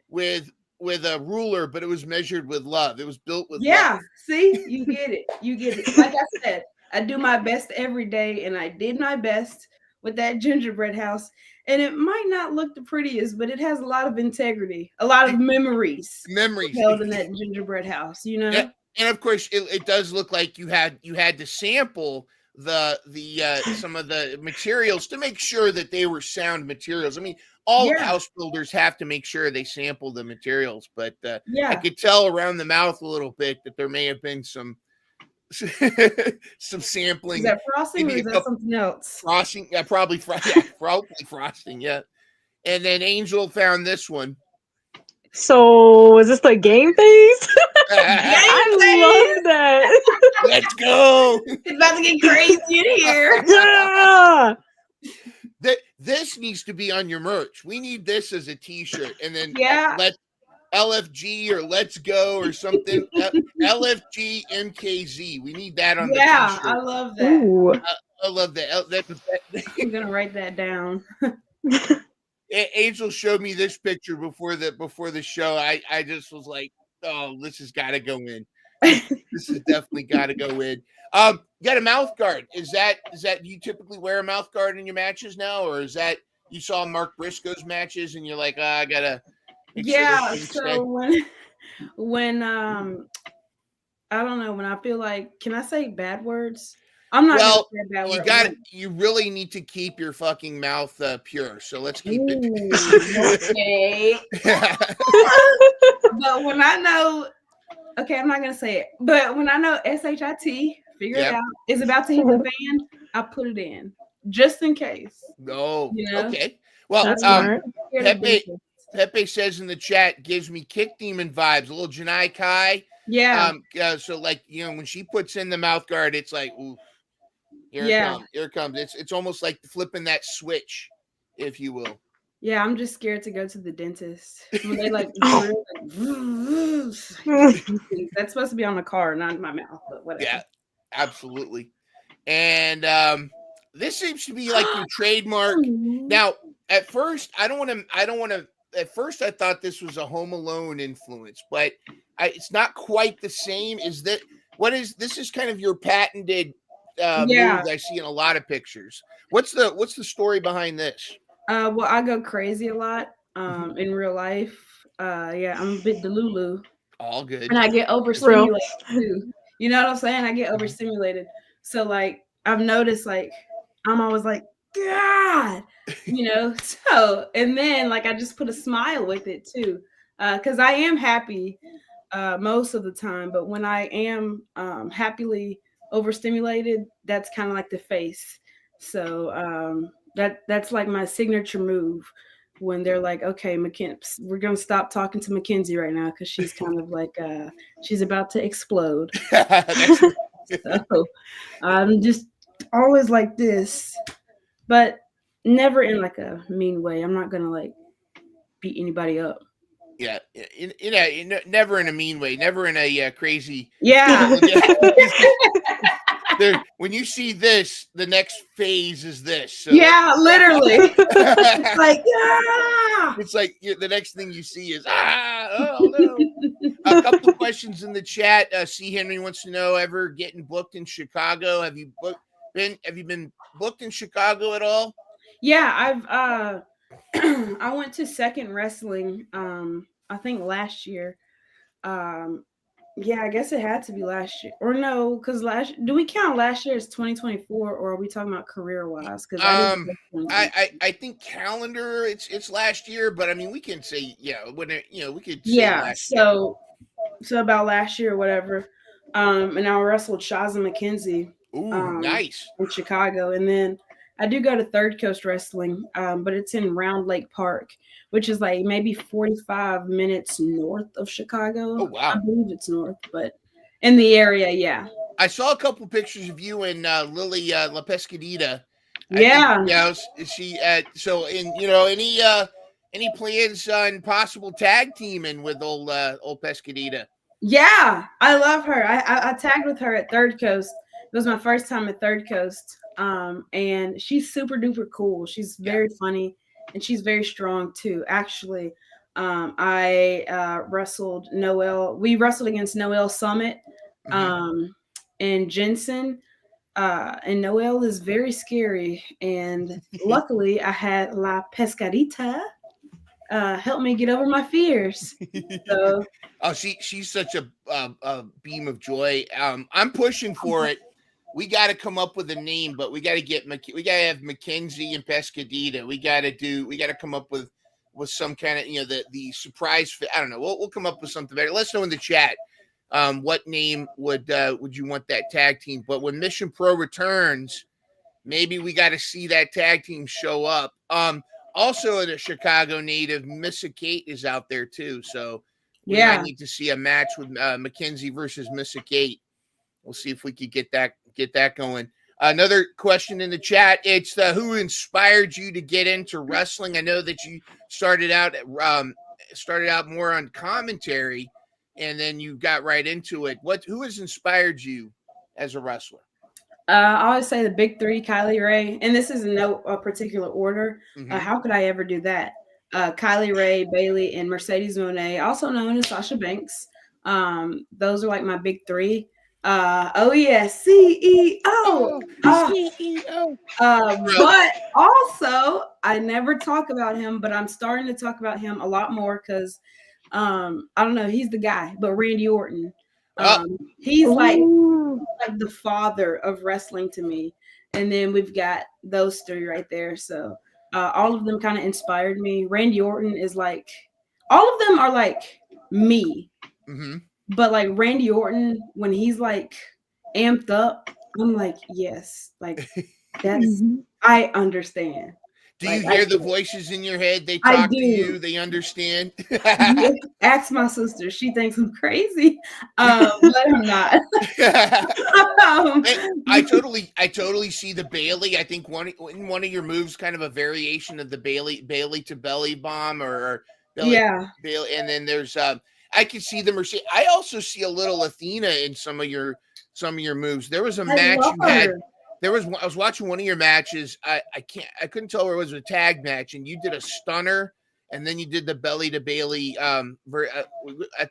with a ruler, but it was measured with love. It was built with yeah. love. See, you get it. You get it. Like I said, I do my best every day, and I did my best with that gingerbread house. And it might not look the prettiest, but it has a lot of integrity, a lot of memories Memories held in that gingerbread house. You know. Yeah. And of course, it does look like you had to sample the some of the materials to make sure that they were sound materials. I mean, all house builders have to make sure they sample the materials, but I could tell around the mouth a little bit that there may have been some sampling. Is that frosting or is that something else? Frosting, yeah, probably frosting, yeah. And then Angel found this one. So is this the game phase? I love that. Let's go. It's about to get crazy in here. Yeah. This needs to be on your merch. We need this as a t-shirt, and then let LFG or Let's Go or something. LFG MKZ. We need that on the t-shirt. I love that. I love that. I'm gonna write that down. Angel showed me this picture before the show. I just was like, oh, this has got to go in. This has definitely got to go in. You got a mouth guard. Is that do you typically wear a mouth guard in your matches now, or is that you saw Mark Briscoe's matches and you're like, I gotta. So when I don't know, when I feel like, can I say bad words? I'm not gonna say bad words. You really need to keep your fucking mouth pure. So let's keep it. Okay. But when I know, okay, I'm not gonna say it. But when I know SHIT, figure it out, is about to hit the fan, I put it in just in case. No. You know? Okay. Well, Pepe says in the chat, gives me Kick Demon vibes, a little Janai Kai. Yeah. So like, when she puts in the mouth guard, it's like, ooh, here it comes. It's almost like flipping that switch, if you will. Yeah, I'm just scared to go to the dentist. When they like, that's supposed to be on the car, not in my mouth, but whatever. Yeah, absolutely. And this seems to be like your trademark. Now, at first, I thought this was a Home Alone influence, but it's not quite the same. This is kind of your patented move I see in a lot of pictures. What's the story behind this? Well, I go crazy a lot in real life. I'm a bit delulu. All good. And I get overstimulated too. You know what I'm saying? I get overstimulated. So like I've noticed like I'm always like, God, so and then like I just put a smile with it too. Because I am happy most of the time, but when I am happily overstimulated, that's kind of like the face. So that's like my signature move when they're like, okay, we're gonna stop talking to Mackenzie right now because she's kind of like she's about to explode. So I'm just always like this, but never in like a mean way. I'm not gonna like beat anybody up. Yeah, never in a mean way, never in a crazy. Yeah. When you see this, the next phase is this. So yeah, literally. It's like, yeah. It's like the next thing you see is oh no. A couple of questions in the chat. C. Henry wants to know, ever getting booked in Chicago? Have you been booked in Chicago at all? Yeah, I've I went to Second Wrestling I think last year. Yeah, I guess it had to be last year. Or no, because do we count last year as 2024 or are we talking about career wise? Because I think calendar it's last year, but I mean we can say we could say last year. So about last year or whatever. And I wrestled Shaza Mackenzie. Ooh, nice. In Chicago. And then I do go to Third Coast Wrestling, but it's in Round Lake Park, which is like maybe 45 minutes north of Chicago. Oh, wow. I believe it's north, but in the area, yeah. I saw a couple pictures of you and Lily La Pescadita. Yeah. She. So, any plans on possible tag teaming with old Pescadita? Yeah, I love her. I tagged with her at Third Coast. It was my first time at Third Coast. And she's super duper cool. She's very funny and she's very strong too. Actually, I wrestled Noelle. We wrestled against Noelle Summit and Jensen. And Noelle is very scary. And luckily, I had La Pescadita help me get over my fears. So. Oh, she's such a beam of joy. I'm pushing for it. We got to come up with a name, but we got to have Mackenzie and Pescadita. We got to come up with some kind of the surprise. I don't know. We'll come up with something better. Let us know in the chat. What name would you want that tag team? But when Mission Pro returns, maybe we got to see that tag team show up. Also, the Chicago native Missa Kate is out there too, so we might need to see a match with Mackenzie versus Missa Kate. We'll see if we could get that going. Another question in the chat. It's who inspired you to get into wrestling? I know that you started out more on commentary, and then you got right into it. Who has inspired you as a wrestler? I always say the big three: Kylie Ray, and this is in no particular order. How could I ever do that? Kylie Ray, Bailey, and Mercedes Moné, also known as Sasha Banks. Those are like my big three. CEO. CEO. But also, I never talk about him, but I'm starting to talk about him a lot more because I don't know, he's the guy. But Randy Orton, he's like the father of wrestling to me. And then we've got those three right there. So all of them kind of inspired me. Randy Orton is like, all of them are like me. But like Randy Orton, when he's like amped up, I'm like, yes, like that's I understand. Do you hear the voices in your head? They talk to you. They understand. Ask my sister. She thinks I'm crazy. But I'm not. I totally see the Bailey. I think one of your moves, kind of a variation of the Bailey to belly bomb or Bailey, and then there's I can see the Mercedes. I also see a little Athena in some of your moves. There was a match you had. I was watching one of your matches. I couldn't tell where it was a tag match, and you did a stunner, and then you did the belly to Bailey. I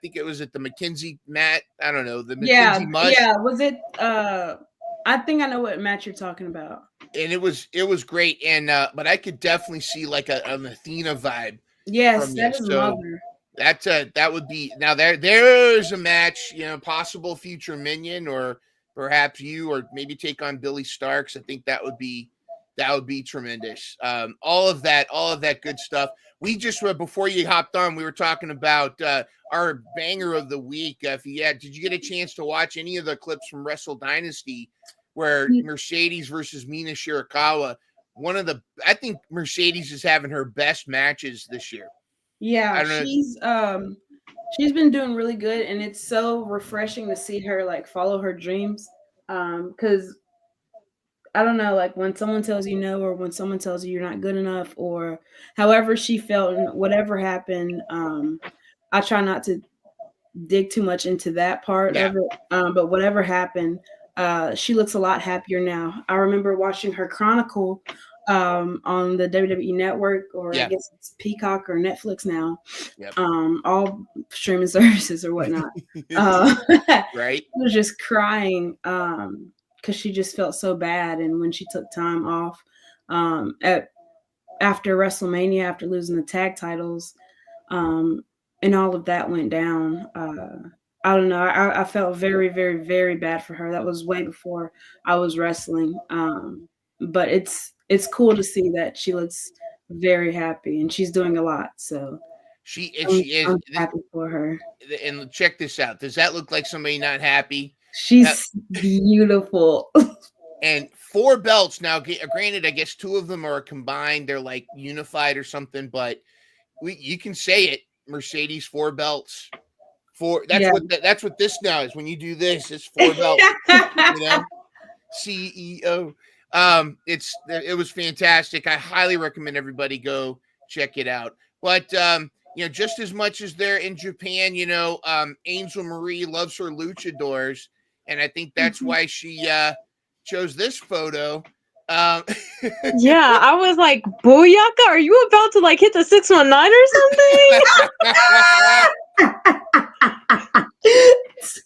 think it was at the Mackenzie mat. I don't know, the Mackenzie Mush. Yeah. Was it? I think I know what match you're talking about. And it was great, and but I could definitely see like an Athena vibe. Yes, that is mother. That would be now there's a match, possible future minion or perhaps you or maybe take on Billy Starks. I think that would be tremendous. All of that good stuff. We just before you hopped on, we were talking about our banger of the week. Did you get a chance to watch any of the clips from Wrestle Dynasty where Mercedes versus Mina Shirakawa? I think Mercedes is having her best matches this year. Yeah, she's been doing really good, and it's so refreshing to see her like follow her dreams. Because I don't know, like when someone tells you no, or when someone tells you you're not good enough, or however she felt and whatever happened, I try not to dig too much into that part of it. But whatever happened, she looks a lot happier now. I remember watching her Chronicle on the WWE Network, or I guess it's Peacock or Netflix now. All streaming services or whatnot. Right. She was just crying because she just felt so bad, and when she took time off after WrestleMania, after losing the tag titles, and all of that went down. I don't know. I felt very, very, very bad for her. That was way before I was wrestling. But it's cool to see that she looks very happy and she's doing a lot. So she is. I'm happy for her. And check this out. Does that look like somebody not happy? She's beautiful. And 4 belts now. Granted, I guess 2 of them are combined. They're like unified or something. But you can say it. Mercedes 4 belts. That's what this now is. When you do this, it's 4 belt. CEO. It was fantastic. I highly recommend everybody go check it out. But just as much as they're in Japan, Angel Marie loves her luchadors, and I think that's why she chose this photo. Yeah, I was like, Booyaka, are you about to like hit the 619 or something?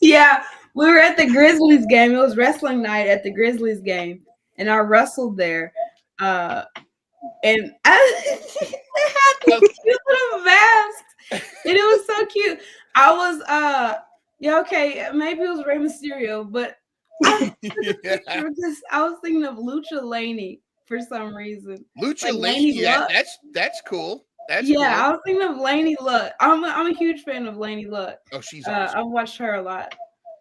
Yeah, we were at the Grizzlies game. It was wrestling night at the Grizzlies game, and I wrestled there. And they had these cute little masks, and it was so cute. I was okay, maybe it was Rey Mysterio, but I was thinking of Lucha Laney for some reason. Lucha Laney, that's cool. Cool. I was thinking of Laney Luck. I'm a huge fan of Laney Luck. Oh, she's awesome. I've watched her a lot,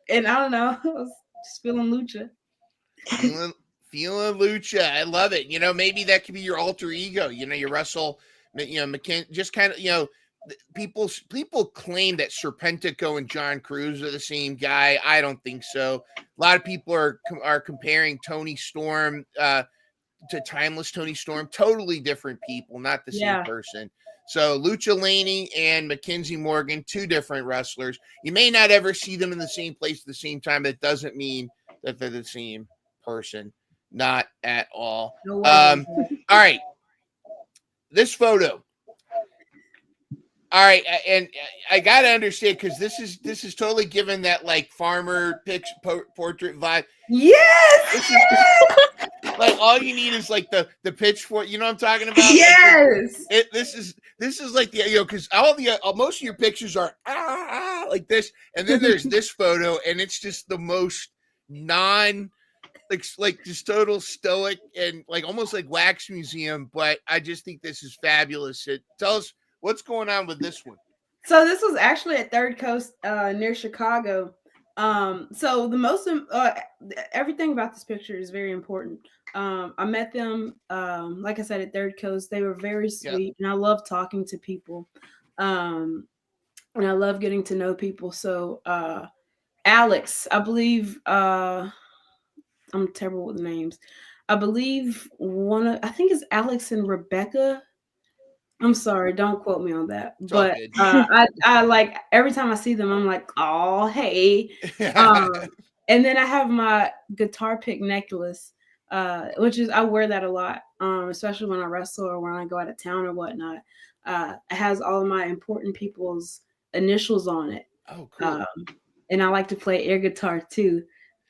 and I don't know, I was just feeling Lucha. Feeling Lucha, I love it. Maybe that could be your alter ego. You wrestle, Mackenzie, just kind of, people claim that Serpentico and John Cruz are the same guy. I don't think so. A lot of people are comparing Tony Storm to Timeless Tony Storm. Totally different people, not the same person. So Lucha Laney and Mackenzie Morgan, 2 different wrestlers. You may not ever see them in the same place at the same time. That doesn't mean that they're the same person. Not at all. No all right. This photo. All right, and I gotta understand, because this is totally given that like farmer portrait vibe. Yes. Like all you need is like the pitchfork. You know what I'm talking about? Yes. Like, this is like the because most of your pictures are like this, and then there's this photo, and it's just the most like just total stoic and like almost like wax museum. But I just think this is fabulous. Tell us what's going on with this one. So this was actually at Third Coast near Chicago. So the most everything about this picture is very important. I met them, like I said, at Third Coast. They were very sweet, and I love talking to people, and I love getting to know people. So Alex, I believe, I'm terrible with names. I believe I think it's Alex and Rebecca. I'm sorry, don't quote me on that. It's but I like every time I see them, I'm like, oh hey. And then I have my guitar pick necklace, which is I wear that a lot, especially when I wrestle or when I go out of town or whatnot. It has all of my important people's initials on it. Oh, cool. And I like to play air guitar too.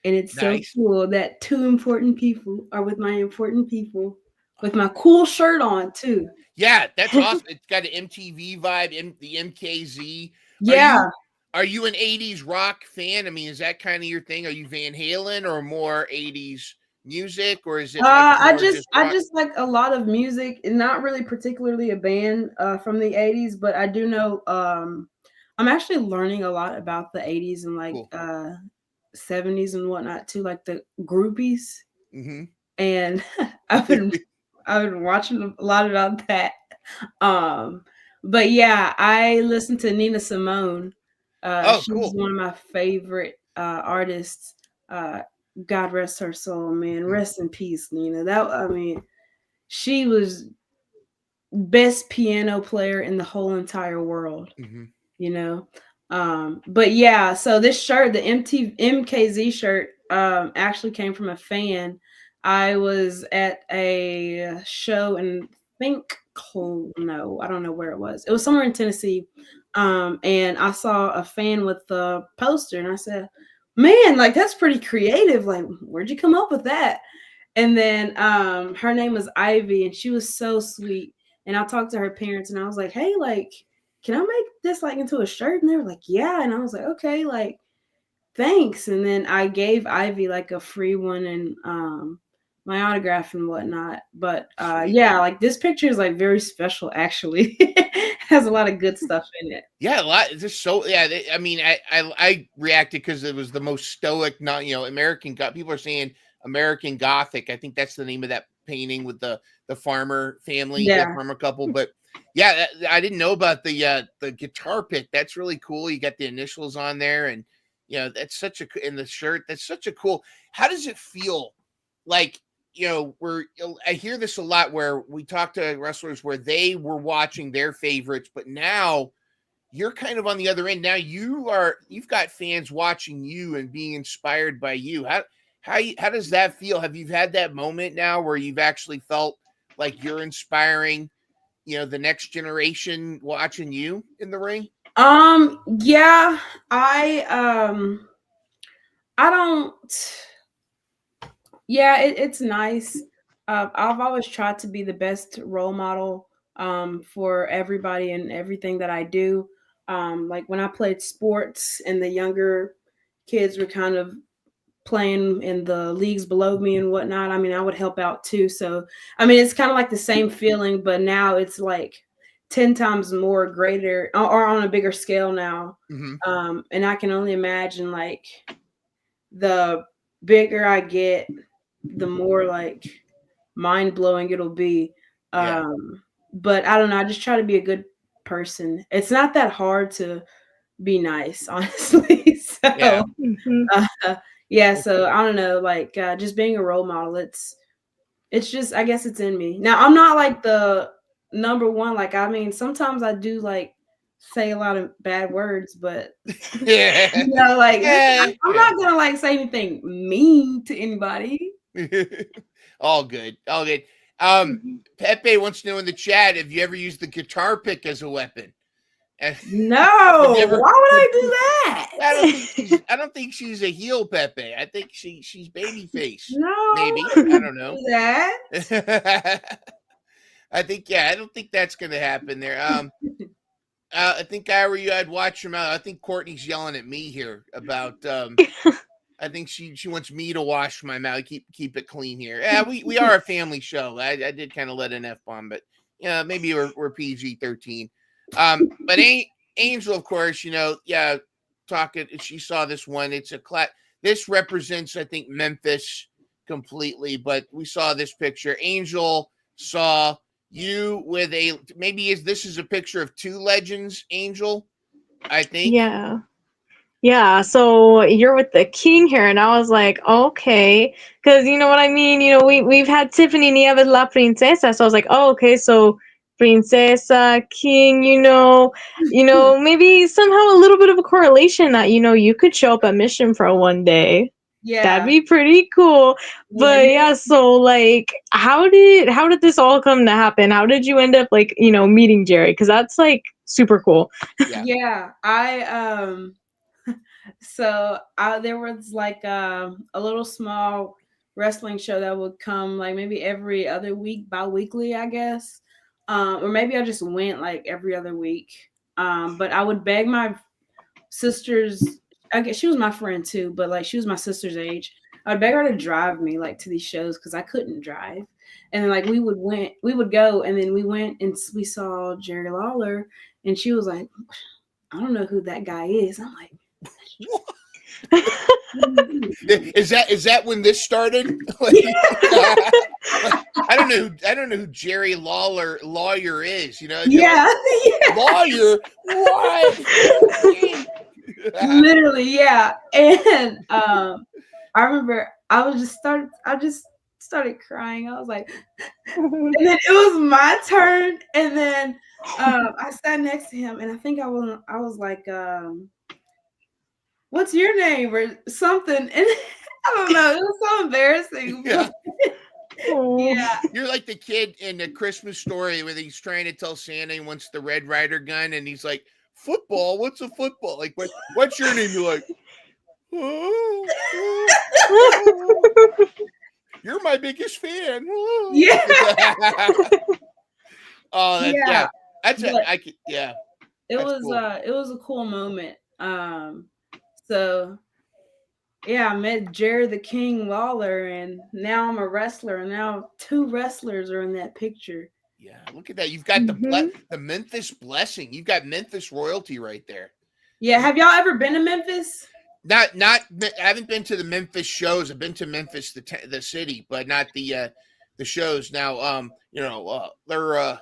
And it's so cool that 2 important people are with my important people with my cool shirt on too. Yeah, that's awesome. It's got an MTV vibe, the MKZ. Yeah. Are you an 80s rock fan? I mean, is that kind of your thing? Are you Van Halen or more 80s music, or is it I just like a lot of music, and not really particularly a band from the 80s, but I do know I'm actually learning a lot about the 80s and like 70s and whatnot too, like the groupies. Mm-hmm. And I've been watching a lot about that. But yeah, I listen to Nina Simone. She's one of my favorite artists. God rest her soul, man. Rest in peace, Nina. She was best piano player in the whole entire world. But yeah, so this shirt, the MKZ shirt, actually came from a fan. I was at a show in I don't know where it was. It was somewhere in Tennessee. And I saw a fan with the poster, and I said, man, like that's pretty creative. Like, where'd you come up with that? And then her name was Ivy, and she was so sweet. And I talked to her parents, and I was like, hey, like, can I make this like into a shirt? And they were like, yeah. And I was like, okay, like, thanks. And then I gave Ivy like a free one and my autograph and whatnot. But yeah, like this picture is like very special, actually. It has a lot of good stuff in it. Yeah, a lot. Just so I mean, I reacted because it was the most stoic, not American. People are saying American Gothic. I think that's the name of that painting with the farmer family, Yeah. the farmer couple. But yeah, I didn't know about the guitar pick. That's really cool. You got the initials on there, and that's such a in the shirt. That's such a cool. How does it feel? Like, I hear this a lot where we talk to wrestlers where they were watching their favorites, but now you're kind of on the other end. Now you've got fans watching you and being inspired by you. How does that feel? Have you had that moment now where you've actually felt like you're inspiring, the next generation watching you in the ring? Yeah, I don't. Yeah, it's nice. I've always tried to be the best role model for everybody and everything that I do. Like when I played sports and the younger kids were kind of playing in the leagues below me and whatnot, I mean, I would help out too. So, I mean, it's kind of like the same feeling, but now it's like 10 times more greater or on a bigger scale now. Mm-hmm. And I can only imagine like the bigger I get, the more like mind blowing it'll be. Yeah. But I don't know. I just try to be a good person. It's not that hard to be nice, honestly. So Yeah. yeah. So I don't know. Like just being a role model. It's just, I guess it's in me. Now I'm not like the number one. Like I mean, sometimes I do like say a lot of bad words, but Yeah. like Yeah. I'm not gonna like say anything mean to anybody. All good. Pepe wants to know in the chat, have you ever used the guitar pick as a weapon? No, Never, why would I do that? I don't think she's a heel, Pepe. I think she's babyface. No, maybe. I don't know. Do that. I don't think that's gonna happen there. I think I'd watch him out. I think Courtney's yelling at me here about I think she wants me to wash my mouth, keep it clean here. Yeah, we are a family show. I did kind of let an F-bomb, but maybe we're PG-13. But Angel, of course, talking. She saw this one. It's a this represents, I think, Memphis completely. But we saw this picture. Angel saw you with this is a picture of two legends, Angel, I think. Yeah, so you're with the king here, and I was like, okay, because you know what I mean. We've had Tiffany Nieves La Princesa, so I was like, oh, okay, so Princesa, king, maybe somehow a little bit of a correlation that you could show up at Mission Pro one day. Yeah, that'd be pretty cool. But yeah, so like, how did this all come to happen? How did you end up like meeting Jerry? Because that's like super cool. Yeah, I so there was like a little small wrestling show that would come like maybe every other week, bi-weekly, I guess. Or maybe I just went like every other week. But I would beg my sisters, I guess she was my friend too, but like she was my sister's age. I'd beg her to drive me like to these shows because I couldn't drive. And then like we would go, and then we went and we saw Jerry Lawler, and she was like, I don't know who that guy is. I'm like, Is that when this started? I don't know who Jerry Lawyer is. Yeah. Lawyer. What? Literally, yeah. And I remember I just started crying. I was like, and then it was my turn, and then I sat next to him, and I think I was like, what's your name or something? And I don't know, it was so embarrassing. Yeah. Yeah. You're like the kid in the Christmas Story where he's trying to tell Santa he wants the Red Ryder gun, and he's like, football? What's a football? Like, what's your name? You're like, you're my biggest fan. Yeah. Oh, Yeah. That's It was cool. It was a cool moment. So yeah, I met Jerry the King Lawler, and now I'm a wrestler, and now two wrestlers are in that picture. Yeah, look at that. You've got the Memphis blessing. You've got Memphis royalty right there. Yeah, have y'all ever been to Memphis? Not. I haven't been to the Memphis shows. I've been to Memphis, the city, but not the the shows. Now, there's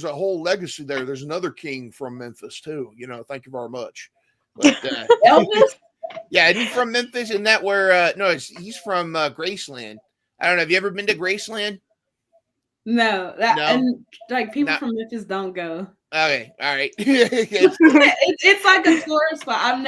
a whole legacy there. There's another king from Memphis too. Thank you very much. But Elvis? yeah, isn't he from Memphis? Isn't that where? No, he's from Graceland. I don't know. Have you ever been to Graceland? No, No? and like people Not- from Memphis don't go. Okay, all right. It's like a tourist spot. I've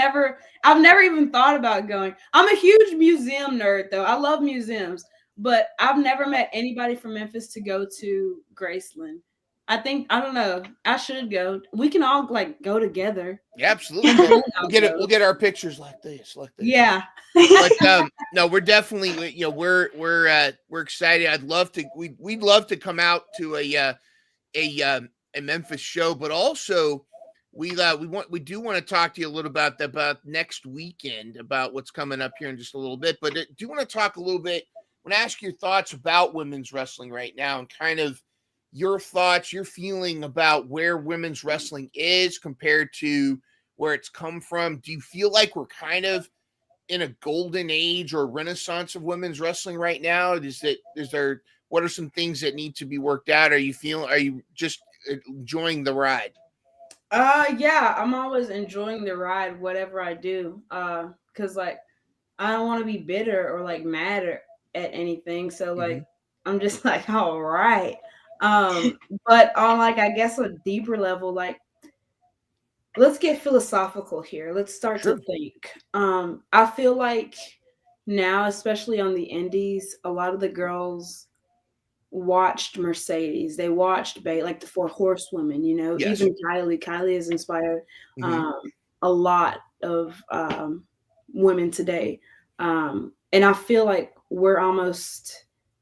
never even thought about going. I'm a huge museum nerd though. I love museums, but I've never met anybody from Memphis to go to Graceland. I don't know. I should go. We can all like go together. Yeah, absolutely. We'll get our pictures like this. Yeah. But no, we're definitely we're excited. We'd love to come out to a Memphis show, but also we do want to talk to you a little about next weekend, about what's coming up here in just a little bit. But I do want to talk a little bit. I want to ask your thoughts about women's wrestling right now, and kind of your thoughts, your feeling about where women's wrestling is compared to where it's come from. Do you feel like we're kind of in a golden age or renaissance of women's wrestling right now? What are some things that need to be worked out? Are you just enjoying the ride? Yeah, I'm always enjoying the ride, whatever I do. Cause like I don't want to be bitter or like mad at anything. So like I'm just like, all right. But on like I guess a deeper level, like let's get philosophical here. Let's start to think. I feel like now, especially on the indies, a lot of the girls watched Mercedes. They watched like the Four Horsewomen, Yes. Even Kylie has inspired a lot of women today. And I feel like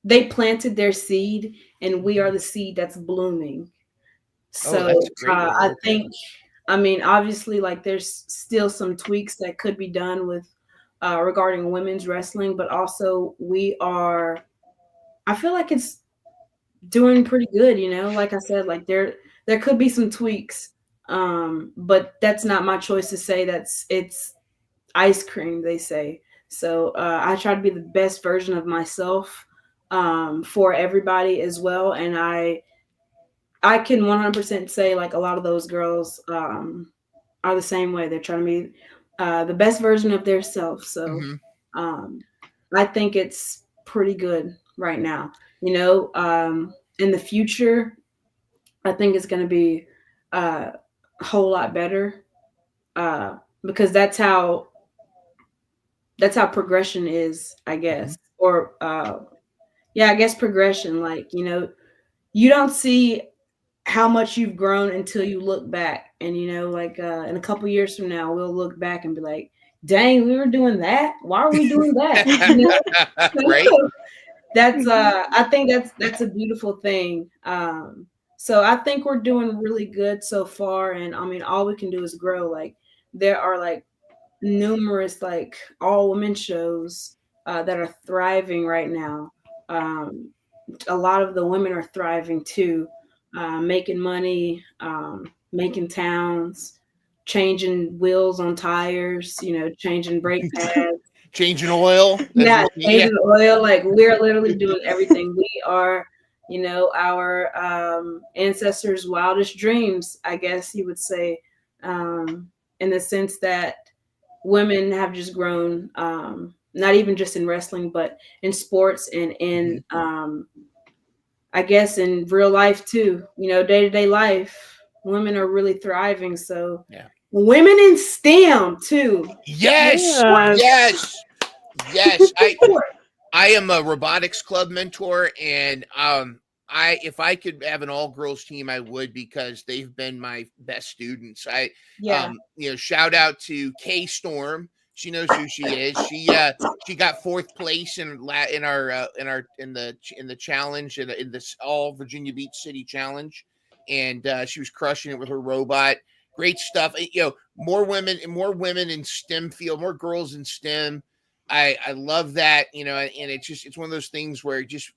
they planted their seed and we are the seed that's blooming. So I think, obviously like there's still some tweaks that could be done with regarding women's wrestling, but also I feel like it's doing pretty good, like I said, like there could be some tweaks, but that's not my choice to say. It's ice cream, they say. So I try to be the best version of myself for everybody as well, and I can 100% say like a lot of those girls are the same way. They're trying to be the best version of their self. So I think it's pretty good right now. In the future, I think it's going to be a whole lot better because that's how progression is, I guess. Or I guess progression. Like, you don't see how much you've grown until you look back. And, like in a couple years from now, we'll look back and be like, dang, we were doing that. Why are we doing that? Right. That's I think that's a beautiful thing. So I think we're doing really good so far. And all we can do is grow. Like there are like numerous like all women shows that are thriving right now. A lot of the women are thriving too, making money, making towns, changing wheels on tires, changing brake pads. Changing oil. Changing oil. Like we're literally doing everything. We are, our ancestors' wildest dreams, I guess you would say, in the sense that women have just grown, not even just in wrestling, but in sports and in, I guess, in real life too. Day-to-day life, women are really thriving. So women in STEM too. Yes. I am a robotics club mentor, and if I could have an all-girls team, I would, because they've been my best students. Shout out to Kay Storm. She knows who she is. She got 4th place in the challenge, in this all Virginia Beach City challenge, and she was crushing it with her robot. Great stuff. More women in STEM field, more girls in STEM. I love that, and it's one of those things where just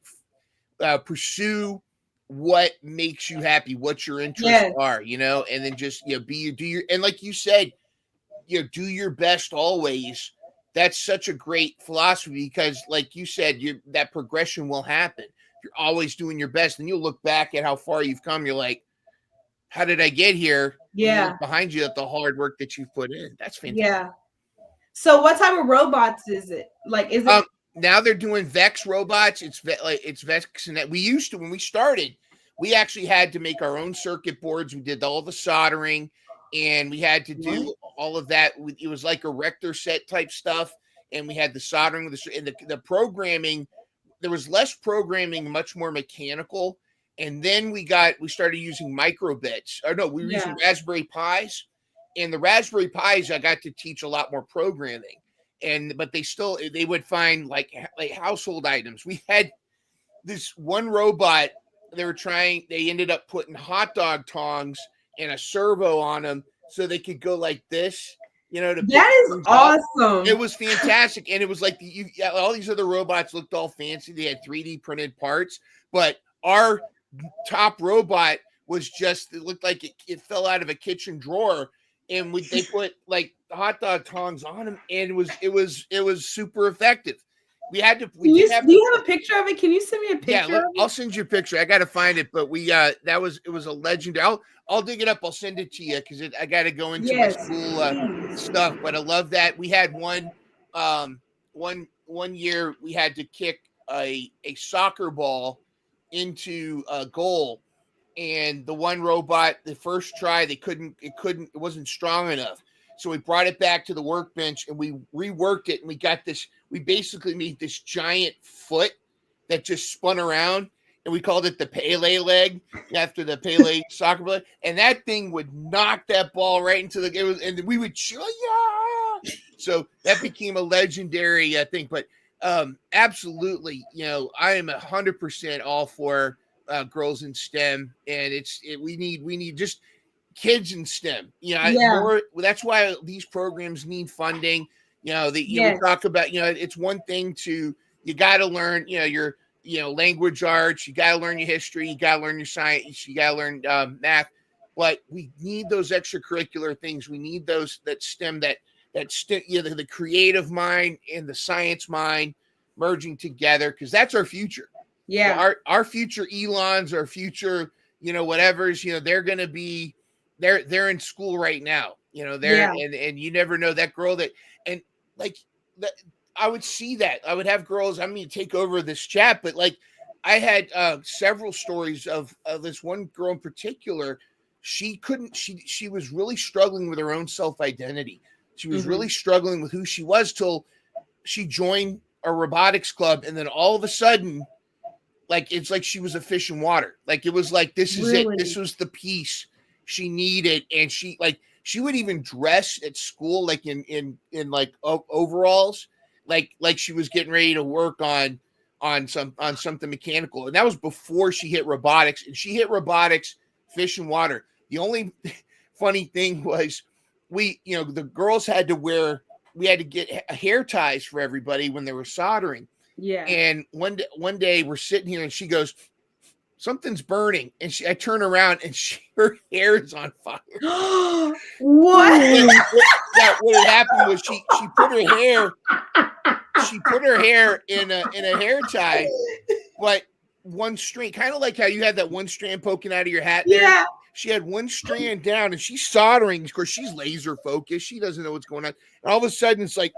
pursue what makes you happy, what your interests are, and then just do your, and like you said, do your best always. That's such a great philosophy, because like you said, that progression will happen. you're always doing your best, and you'll look back at how far you've come. You're like, how did I get here? Yeah. You look behind you at the hard work that you've put in. That's fantastic. Yeah. So what type of robots is it? Like, is it? Now they're doing Vex robots. It's Vex, and that we used to when we started. We actually had to make our own circuit boards. We did all the soldering, and we had to do all of that. It was like a Rector set type stuff, and we had the soldering with the programming. There was less programming, much more mechanical. And then we started using microbits. Or no, we were using Raspberry Pis, and the Raspberry Pis I got to teach a lot more programming. But they would find like household items. We had this one robot. They ended up putting hot dog tongs and a servo on them so they could go like this, that is awesome. It was fantastic. And it was like all these other robots looked all fancy. They had 3D printed parts, but our top robot was it looked like it fell out of a kitchen drawer, and they put like hot dog tongs on them, and it was super effective. Do you have a picture of it? Can you send me a picture? Yeah, I'll send you a picture. I got to find it, but it was a legendary. I'll dig it up. I'll send it to you because I got to go into my school stuff. But I love that. We had one year we had to kick a soccer ball into a goal, and the one robot, the first try, it wasn't strong enough. So we brought it back to the workbench and we reworked it, and we basically made this giant foot that just spun around, and we called it the Pele leg after the Pele soccer leg. And that thing would knock that ball right into and we would cheer. Yeah! So that became a legendary thing. But absolutely, I am 100% all for girls in STEM, and we need just kids in STEM. That's why these programs need funding. We talk about, it's one thing you got to learn, your language arts, you got to learn your history, you got to learn your science, you got to learn math, but we need those extracurricular things. We need that STEM, the creative mind and the science mind merging together, because that's our future. Yeah. Our future Elons, our future, whatever's, they're going to be, they're in school right now, and you never know that girl I would see that. I would have girls, I'm going to take over this chat, but I had several stories of this one girl in particular. She was really struggling with her own self-identity. She was really struggling with who she was till she joined a robotics club. And then all of a sudden, it's like she was a fish in water. It was like, this is it. This was the piece she needed. And she would even dress at school, in overalls, like she was getting ready to work on something mechanical. And that was before she hit robotics, and she hit robotics, fish and water. The only funny thing was the girls we had to get hair ties for everybody when they were soldering. Yeah. And one day we're sitting here and she goes, something's burning. And I turn around and her hair is on fire. What? What had happened was she put her hair in a hair tie, but one strand, kind of like how you had that one strand poking out of your hat there. Yeah. She had one strand down, and she's soldering. Of course, she's laser focused. She doesn't know what's going on. And all of a sudden, it's like,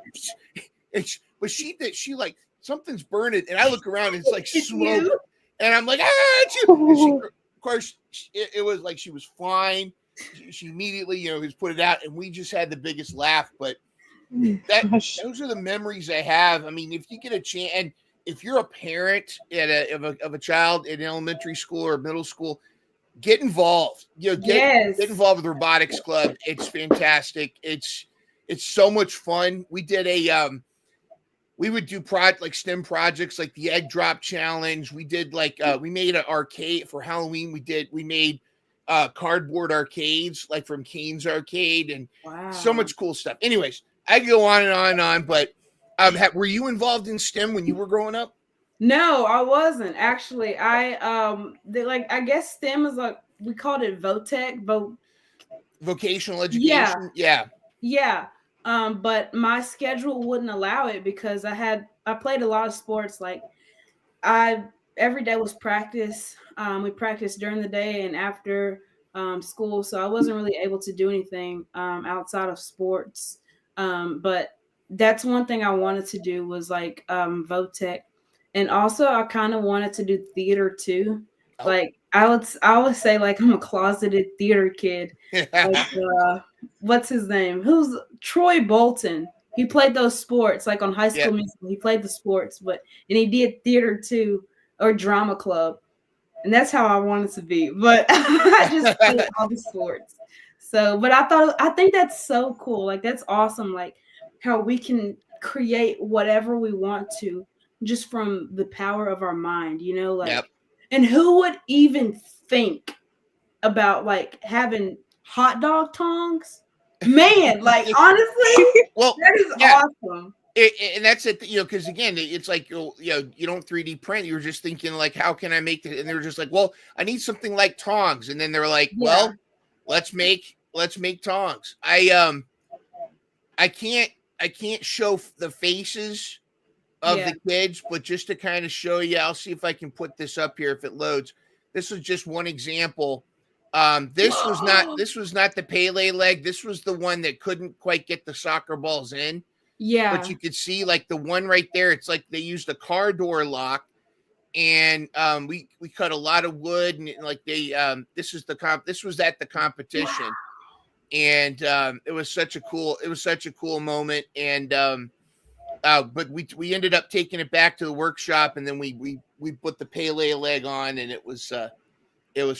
but she like, something's burning. And I look around, and it's like smoke. You? And I'm like, it's you. And she, of course, it was like she was fine. She immediately, just put it out, and we just had the biggest laugh. But those are the memories I have. I mean, if you get a chance, and if you're a parent of a child in elementary school or middle school, get involved. Get involved with the robotics club. It's fantastic. It's so much fun. We did we would do STEM projects like the egg drop challenge. We did we made an arcade for Halloween. We made cardboard arcades from Kane's Arcade, and so much cool stuff. Anyways, I could go on and on and on, but were you involved in STEM when you were growing up? No, I wasn't actually. I guess STEM is we called it vocational education. Yeah. But my schedule wouldn't allow it because I played a lot of sports. I every day was practice. We practiced during the day and after school, so I wasn't really able to do anything outside of sports. But that's one thing I wanted to do was like VOTEC, and also I kind of wanted to do theater too. Oh. Like I would say like I'm a closeted theater kid. Like what's his name? Who's Troy Bolton? He played those sports like on High School Musical. He played the sports, and he did theater too or drama club, and that's how I wanted to be. But I just played all the sports. So, but I think that's so cool. Like that's awesome. Like how we can create whatever we want to just from the power of our mind. You know, like, and who would even think about like having hot dog tongs? Man, like honestly, well, that is awesome. And that's it, because again, it's like, you don't 3D print. You were just thinking like, how can I make it? And they were just like, well, I need something like tongs. And then they're like, well, let's make tongs. I can't show the faces of the kids, but just to kind of show you, I'll see if I can put this up here if it loads. This is just one example. This was not the Pele leg. This was the one that couldn't quite get the soccer balls in. Yeah. But you could see like the one right there, it's like they used a car door lock, and we cut a lot of wood, and like this was at the competition. And it was such a cool moment. And but we ended up taking it back to the workshop, and then we put the Pele leg on, and it was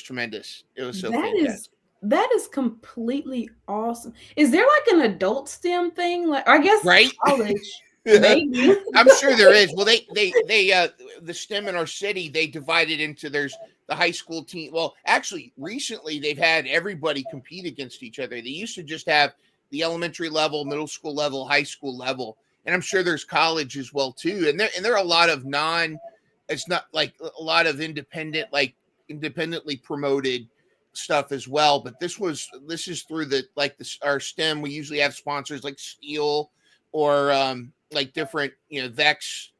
tremendous. It was so fantastic. That is completely awesome. Is there like an adult STEM thing? Like, I guess college, maybe. I'm sure there is. Well, they the STEM in our city, they divided into there's the high school team. Well, actually, recently they've had everybody compete against each other. They used to just have the elementary level, middle school level, high school level, and I'm sure there's college as well too. And there are a lot of it's not like a lot of independently promoted stuff as well, but this is through our STEM. We usually have sponsors like Steel or like different Vex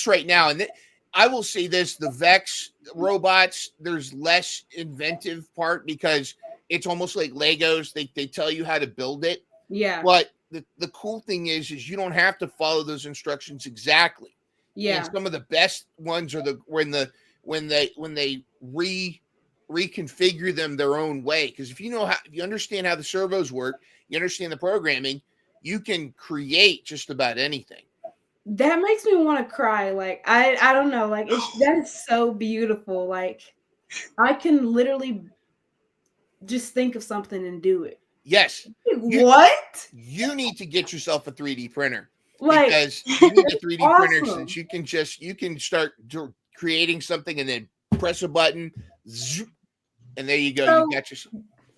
right now. And I will say this, the Vex robots, there's less inventive part because it's almost like Legos. They tell you how to build it, but the cool thing is you don't have to follow those instructions exactly. And some of the best ones are when they reconfigure them their own way, because if you understand how the servos work, you understand the programming, you can create just about anything. That makes me want to cry. Like I don't know, like that is so beautiful. Like I can literally just think of something and do it. Yes. What? You need to get yourself a 3D printer, because you need a 3D printer since you can start creating something and then press a button, zoop, and there you go. So, you got yourself.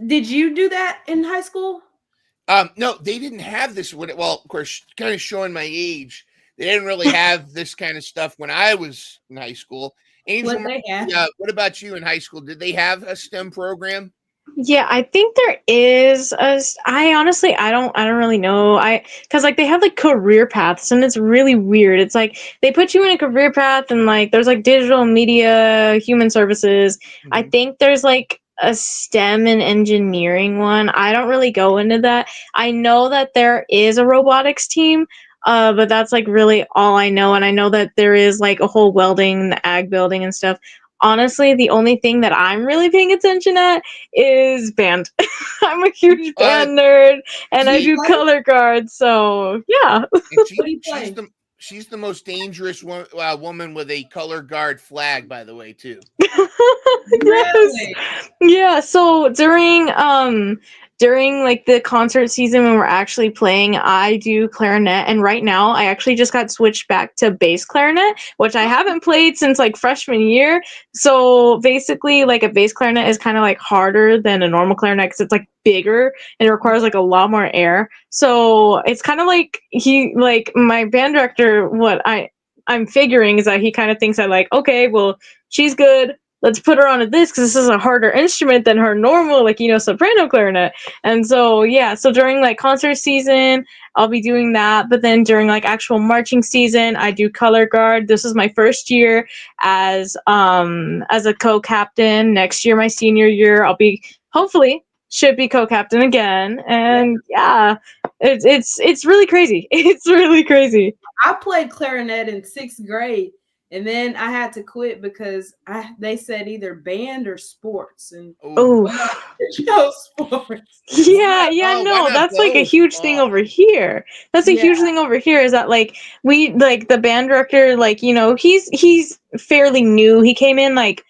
Did you do that in high school? No, they didn't have this. Well, of course, kind of showing my age, they didn't really have this kind of stuff when I was in high school. Angel, what about you in high school? Did they have a STEM program? Yeah, I think there is I don't really know. Because like they have like career paths, and it's really weird. It's like they put you in a career path, and like there's like digital media, human services. Mm-hmm. I think there's like a STEM and engineering one. I don't really go into that. I know that there is a robotics team, but that's like really all I know. And I know that there is like a whole welding, the ag building and stuff. Honestly, the only thing that I'm really paying attention at is band. I'm a huge band nerd, and I do color guards. So yeah. She's the most dangerous woman with a color guard flag, by the way, too. Really? Yeah. So during like the concert season when we're actually playing, I do clarinet, and right now I actually just got switched back to bass clarinet, which I haven't played since like freshman year. So basically, like a bass clarinet is kind of like harder than a normal clarinet because it's like bigger and it requires like a lot more air. So it's kind of like my band director, what I'm figuring is that he kind of thinks that like, okay, well, she's good, let's put her onto this because this is a harder instrument than her normal, like, soprano clarinet. And so, yeah, so during like concert season, I'll be doing that. But then during like actual marching season, I do color guard. This is my first year as a co-captain. Next year, my senior year, I'll be hopefully should be co-captain again. And yeah, it's really crazy. It's really crazy. I played clarinet in 6th grade, and then I had to quit because they said either band or sports, and Oh, chose sports. yeah, why no, not that's like a both? huge thing over here. That's a huge thing over here is that like we like the band director, like, he's fairly new. He came in like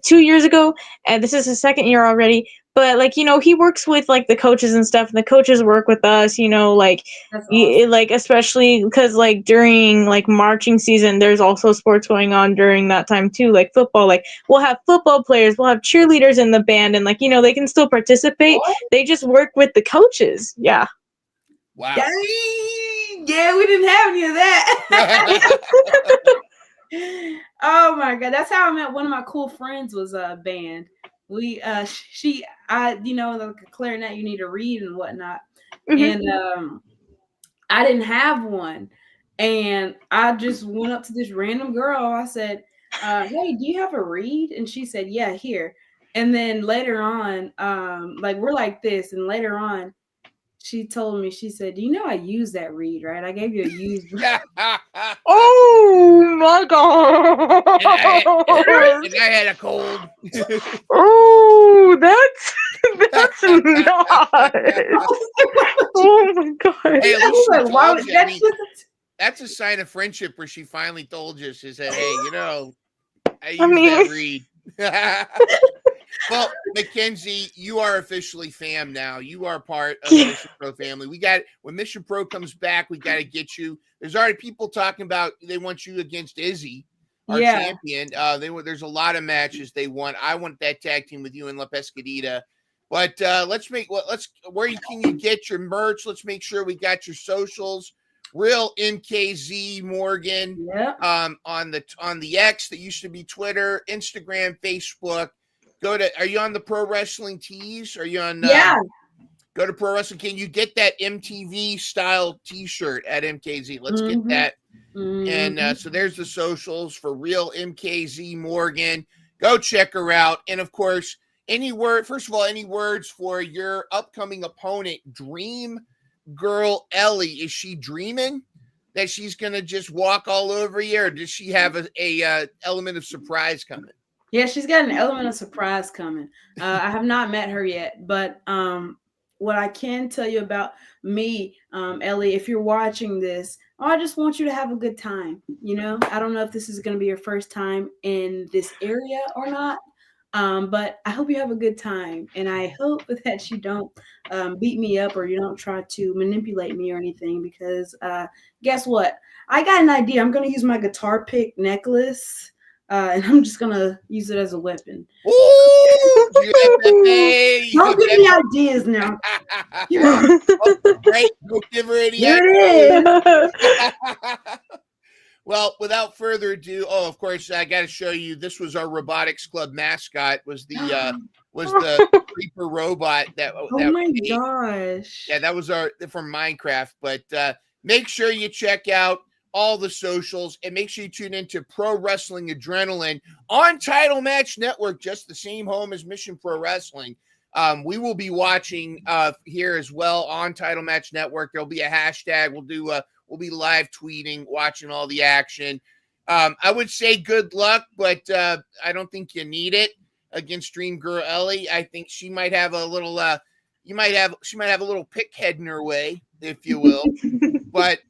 2 years ago, and this is his second year already. But like, he works with like the coaches and stuff, and the coaches work with us, like That's awesome. like especially because like during like marching season, there's also sports going on during that time too, like football. Like we'll have football players, we'll have cheerleaders in the band, and like, they can still participate. They just work with the coaches. Yeah. Wow. Dang! Yeah, we didn't have any of that. Oh my god, that's how I met one of my cool friends. Was a band. We like a clarinet, you need to read and whatnot. Mhm. And I didn't have one, and I just went up to this random girl. I said, hey, do you have a reed? And she said, yeah, here. And then later on, like we're like this, and later on she told me, she said, I used that reed, right? I gave you a used reed. Oh my god. And I had a cold. Oh, that's nuts. Oh my god. Hey, at least she Like, why told would you. I that's mean, just that's a sign of friendship where she finally told you. She said, hey, I used I mean, that reed. Well, Mackenzie, you are officially fam now. You are part of the Mission Pro family. When Mission Pro comes back, we got to get you. There's already people talking about they want you against Izzy, our champion. There's a lot of matches they want. I want that tag team with you and La Pescadita. But where can you get your merch? Let's make sure we got your socials. Real MKZ Morgan. On the X that used to be Twitter, Instagram, Facebook. Are you on the Pro Wrestling Tees? Are you on? Go to Pro Wrestling. Can you get that MTV style T-shirt at MKZ? Let's get that. And so there's the socials for Real MKZ Morgan. Go check her out. And of course, any words for your upcoming opponent, Dream Girl Ellie? Is she dreaming that she's gonna just walk all over you, or does she have a element of surprise coming? Yeah, she's got an element of surprise coming. I have not met her yet, but what I can tell you about me, Ellie, if you're watching this, I just want you to have a good time. I don't know if this is going to be your first time in this area or not, but I hope you have a good time, and I hope that you don't beat me up or you don't try to manipulate me or anything, because guess what? I got an idea. I'm going to use my guitar pick necklace. And I'm just gonna use it as a weapon. Ooh, don't give me ideas now. Great, don't give her any ideas. Well, without further ado, of course, I got to show you. This was our Robotics Club mascot. Was the Reaper robot that? Oh my gosh! Yeah, that was from Minecraft. But make sure you check out all the socials, and make sure you tune into Pro Wrestling Adrenaline on Title Match Network, just the same home as Mission Pro Wrestling. We will be watching here as well on Title Match Network. There'll be a hashtag. We'll be live tweeting, watching all the action. I would say good luck, but I don't think you need it against Dream Girl Ellie. I think she might have a little she might have a little pick head in her way, if you will. But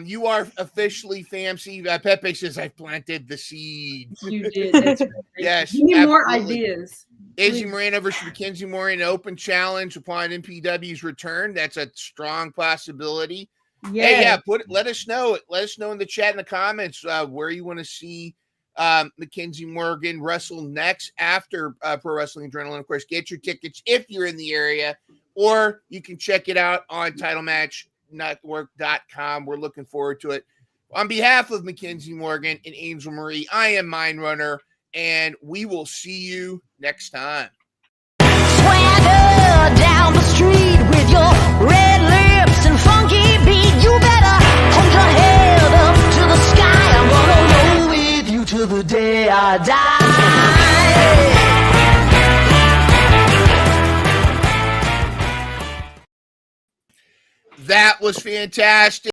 you are officially fam. See, Pepe says I planted the seed. You did. That's right. Yes. Give me more ideas. Izzy Moreno versus Mackenzie Morgan, an open challenge upon MPW's return. That's a strong possibility. Yeah. Hey, yeah. Let us know. Let us know in the chat in the comments where you want to see Mackenzie Morgan wrestle next after Pro Wrestling Adrenaline. Of course, get your tickets if you're in the area, or you can check it out on TitleMatchNetwork.com. We're looking forward to it. On behalf of Mackenzie Morgan and Angel Marie, I am Mind Runner. and we will see you next time. Swagger down the street with your red lips and funky beat. You better hold your head up to the sky. I'm gonna roll with you till the day I die. That was fantastic.